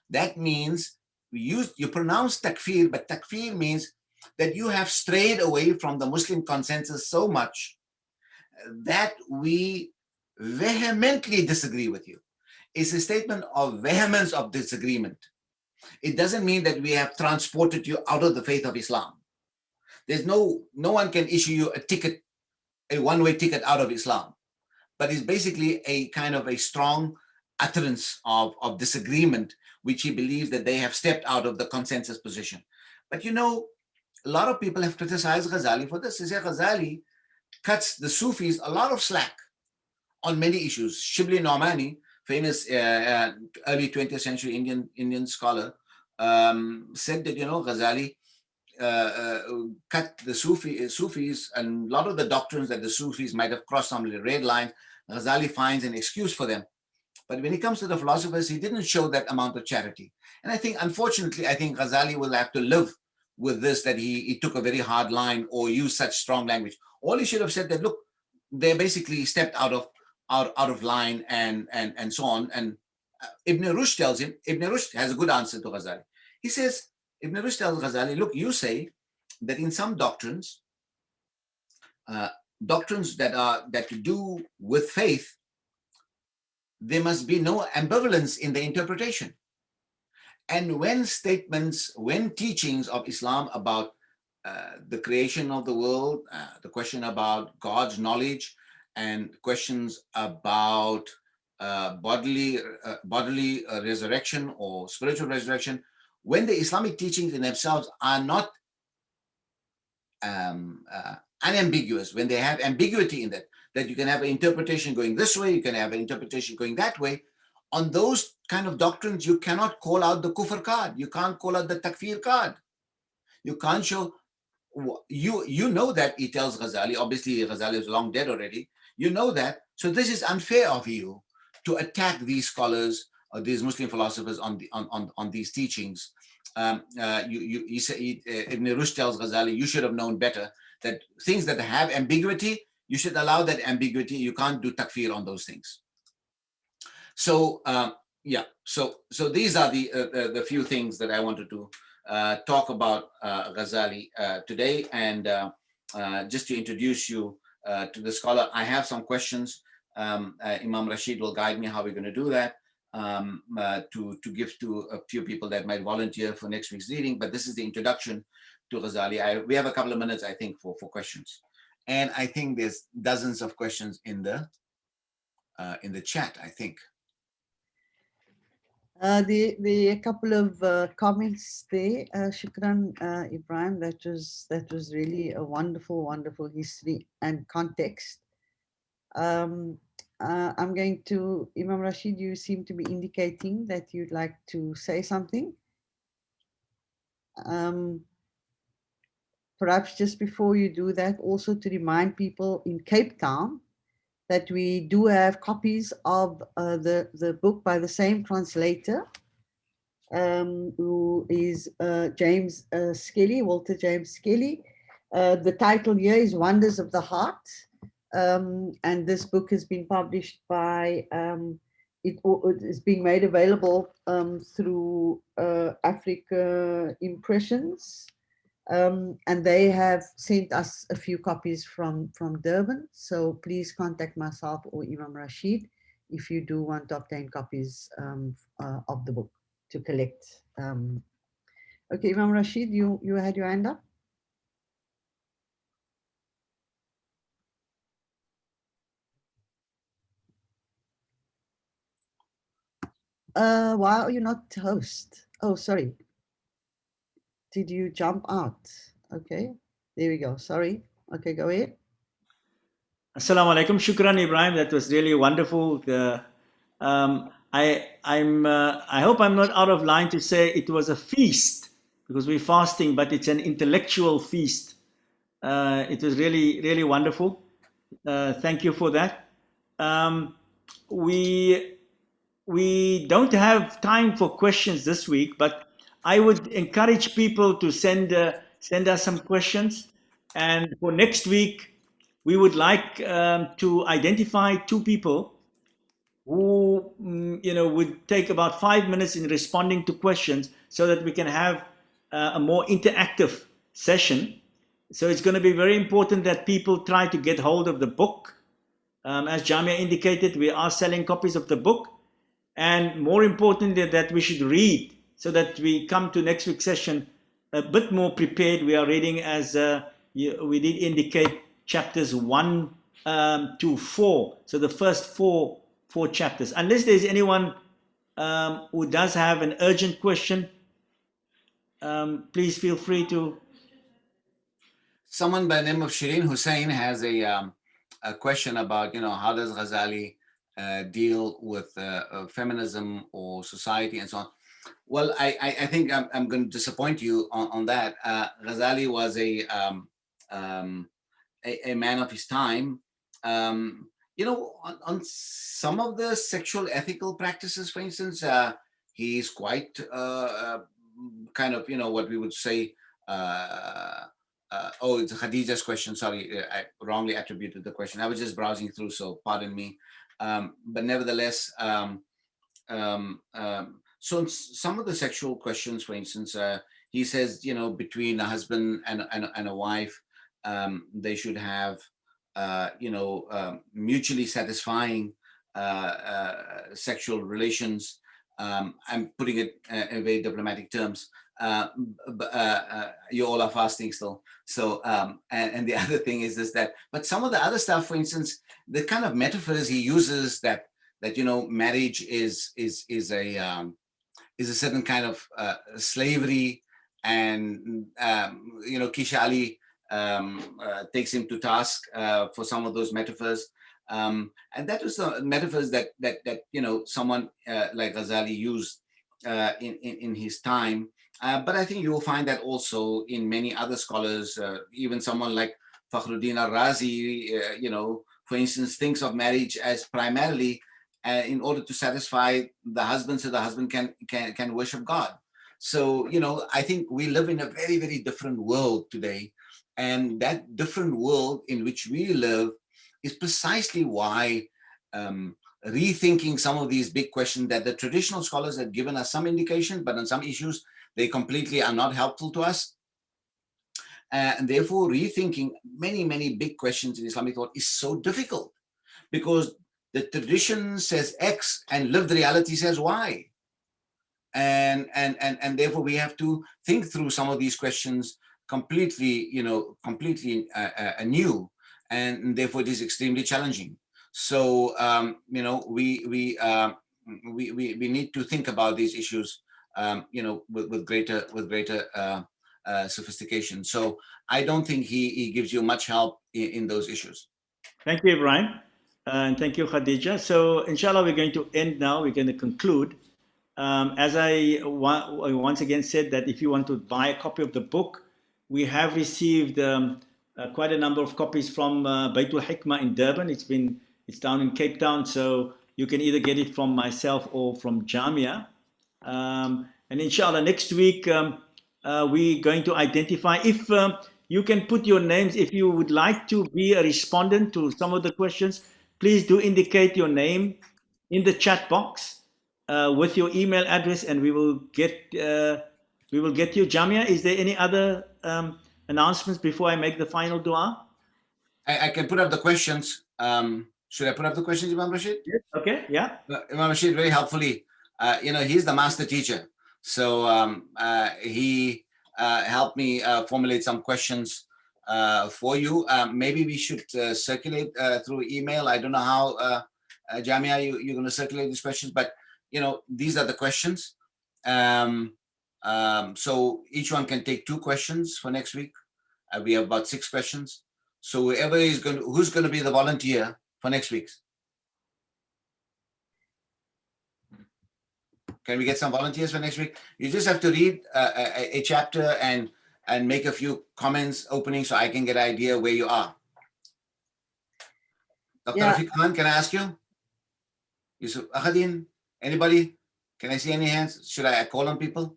That means you pronounce takfir, but takfir means that you have strayed away from the Muslim consensus so much that we vehemently disagree with you. It's a statement of vehemence of disagreement. It doesn't mean that we have transported you out of the faith of Islam. There's no one can issue you a ticket, a one-way ticket out of Islam. But it's basically a kind of a strong utterance of disagreement, which he believes that they have stepped out of the consensus position. But a lot of people have criticized Ghazali for this. They say Ghazali cuts the Sufis a lot of slack on many issues. Shibli Nomani, famous early 20th century Indian scholar, said that Ghazali cut the Sufis, and a lot of the doctrines that the Sufis might have crossed some red lines, Ghazali finds an excuse for them. But when it comes to the philosophers, he didn't show that amount of charity. And I think, unfortunately, Ghazali will have to live with this, that he took a very hard line or used such strong language. All he should have said that, look, they basically stepped out of line and so on. And Ibn Rushd tells him, Ibn Rushd has a good answer to Ghazali. He says, Ibn Rushd tells Ghazali, look, you say that in some doctrines, doctrines that to do with faith, there must be no ambivalence in the interpretation. And when teachings of Islam about the creation of the world, the question about God's knowledge, and questions about bodily resurrection or spiritual resurrection, when the Islamic teachings in themselves are not unambiguous, when they have ambiguity in that you can have an interpretation going this way, you can have an interpretation going that way, on those kind of doctrines, you cannot call out the kufr card. You can't call out the takfir card. You can't show, you know that he tells Ghazali, obviously Ghazali is long dead already, you know that, so this is unfair of you to attack these scholars or these Muslim philosophers on these teachings. Ibn Rushd tells Ghazali, you should have known better that things that have ambiguity, you should allow that ambiguity. You can't do takfir on those things. So so these are the few things that I wanted to talk about Ghazali today, and just to introduce you to the scholar. I have some questions. Imam Rashid will guide me how we're going to do that, to give to a few people that might volunteer for next week's reading. But this is the introduction to Ghazali. We have a couple of minutes, I think, for questions, and I think there's dozens of questions in the chat, I think. The couple of comments there, Shukran, Ibrahim. That was really a wonderful history and context. I'm going to Imam Rashid. You seem to be indicating that you'd like to say something. Perhaps just before you do that, also to remind people in Cape Town that we do have copies of the book by the same translator, who is James Skelly, Walter James Skelly. The title here is Wonders of the Heart. And this book has been published by, it is being made available through Africa Impressions. And they have sent us a few copies from Durban. So please contact myself or Imam Rashid if you do want to obtain copies of the book to collect. Okay, Imam Rashid, you had your hand up? Why are you not host? Oh, sorry. Did you jump out? Okay, there we go. Sorry. Okay, go ahead. Assalamu alaikum. Shukran, Ibrahim. That was really wonderful. I hope I'm not out of line to say it was a feast because we're fasting, but it's an intellectual feast. It was really wonderful. Thank you for that. We don't have time for questions this week, but I would encourage people to send us some questions. And for next week, we would like to identify two people who would take about 5 minutes in responding to questions, so that we can have a more interactive session. So it's going to be very important that people try to get hold of the book. As Jamia indicated, we are selling copies of the book. And more importantly, that we should read, so that we come to next week's session a bit more prepared. We are reading, as we did indicate, chapters 1 to 4. So the first four chapters. Unless there's anyone who does have an urgent question, please feel free to. Someone by the name of Shireen Hussain has a question about, how does Ghazali deal with feminism or society and so on. Well, I think I'm going to disappoint you on that. Ghazali was a man of his time. On some of the sexual ethical practices, for instance, he's quite kind of, what we would say, it's Khadija's question. Sorry, I wrongly attributed the question. I was just browsing through, so pardon me. But nevertheless, so some of the sexual questions, for instance, he says, between a husband and a wife, they should have, mutually satisfying sexual relations. I'm putting it in very diplomatic terms. You all are fasting still. So, and the other thing is this, but some of the other stuff, for instance, the kind of metaphors he uses that marriage is a certain kind of slavery, and Kisha Ali takes him to task for some of those metaphors, and that was the metaphors that someone like Ghazali used in his time. But I think you will find that also in many other scholars, even someone like Fakhruddin al-Razi, for instance, thinks of marriage as primarily in order to satisfy the husband, so the husband can worship God. So, I think we live in a very, very different world today. And that different world in which we live is precisely why rethinking some of these big questions that the traditional scholars have given us some indication, but on some issues, they completely are not helpful to us. And therefore, rethinking many, many big questions in Islamic thought is so difficult, because the tradition says X and lived reality says Y. And therefore, we have to think through some of these questions completely anew, and therefore it is extremely challenging. So we we need to think about these issues, with greater sophistication. So I don't think he gives you much help in those issues. Thank you, Ibrahim. And thank you, Khadija. So, inshallah, we're going to end now. We're going to conclude. As I once again said, that if you want to buy a copy of the book, we have received quite a number of copies from Baitul Hikmah in Durban. It's down in Cape Town, so you can either get it from myself or from Jamia. And inshallah, next week we're going to identify if you can put your names. If you would like to be a respondent to some of the questions, please do indicate your name in the chat box with your email address, and we will get you. Jamia, is there any other announcements before I make the final dua? I can put up the questions. Should I put up the questions, Imam Rashid? Yes. Okay, yeah. Imam Rashid very helpfully, he's the master teacher. So he helped me formulate some questions for you. Maybe we should circulate through email. I don't know how, Jamia, you're going to circulate these questions, but these are the questions. So each one can take 2 questions for next week. We have about 6 questions. So whoever who's going to be the volunteer for next week's? Can we get some volunteers for next week? You just have to read a chapter and make a few comments opening so I can get an idea where you are. Dr. Rafiq Khan, can I ask you? Yusuf Ahadin, anybody? Can I see any hands? Should I call on people?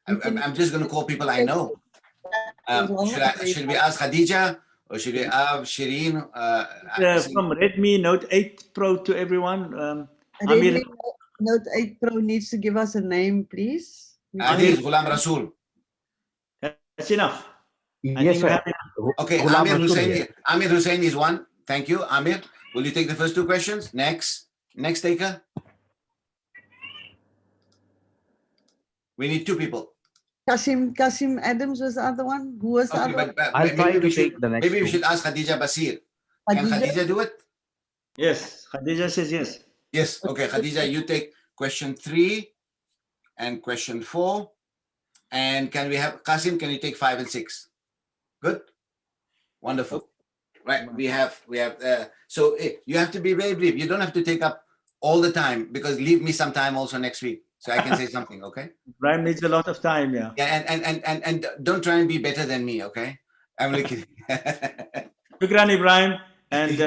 I'm just going to call people I know. Should we ask Khadija or should we have Shireen? From Redmi Note 8 Pro to everyone. Redmi Note 8 Pro needs to give us a name, please. Amir Ghulam Rasool. That's enough. Yes, sir. Okay, Amir Hussain is one. Thank you, Amir. Will you take the first 2 questions? Next taker. We need 2 people. Kasim Adams was the other one. Who was the other one? I'll try to take the next. Maybe we should ask Khadija Basir. Can Khadija do it? Yes, Khadija says yes. Yes. Okay, Khadija, you take question 3 and question 4. And can we have Qasim? Can you take 5 and 6? Good. Wonderful. Right. We have. So you have to be very brief. You don't have to take up all the time, because leave me some time also next week so I can say something. Okay. Brian needs a lot of time. Yeah. Yeah. And don't try and be better than me. Okay. I'm really kidding. Shukran, Ibrahim, and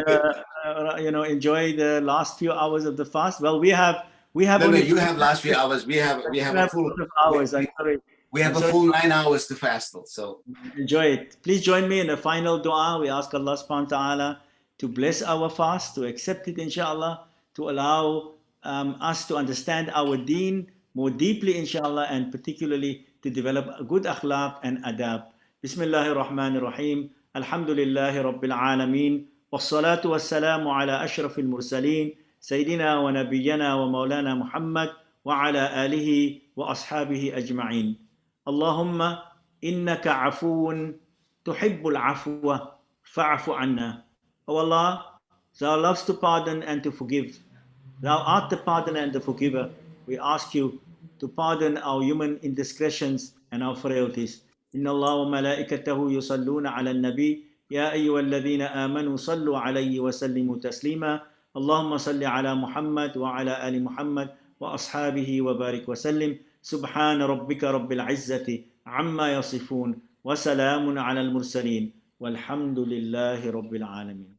enjoy the last few hours of the fast. Well, we have. No, you have last few hours. We have a full hours. I'm sorry. We have a full 9 hours to fast. So enjoy it. Please join me in the final dua. We ask Allah subhanahu wa ta'ala to bless our fast, to accept it, inshallah, to allow us to understand our deen more deeply, inshallah, and particularly to develop a good akhlaq and adab. Bismillahir Rahmanir Rahim. Alhamdulillahi Rabbil Alameen. والصلاة والسلام على أشرف المرسلين سيدنا ونبينا ومولانا محمد وعلى آله وأصحابه أجمعين. اللهم إنك عفو تحب العفو فاعف عنا. O Allah, Thou loves to pardon and to forgive. Thou art the pardoner and the forgiver. We ask you to pardon our human indiscretions and our frailties. إن الله وملائكته يصلون على النبي يا أيها الذين آمنوا صلوا عليه وسلموا تسليما. اللهم صل على محمد وعلى آل محمد وأصحابه وبارك وسلم. سبحان ربك رب العزة عما يصفون وسلام على المرسلين والحمد لله رب العالمين.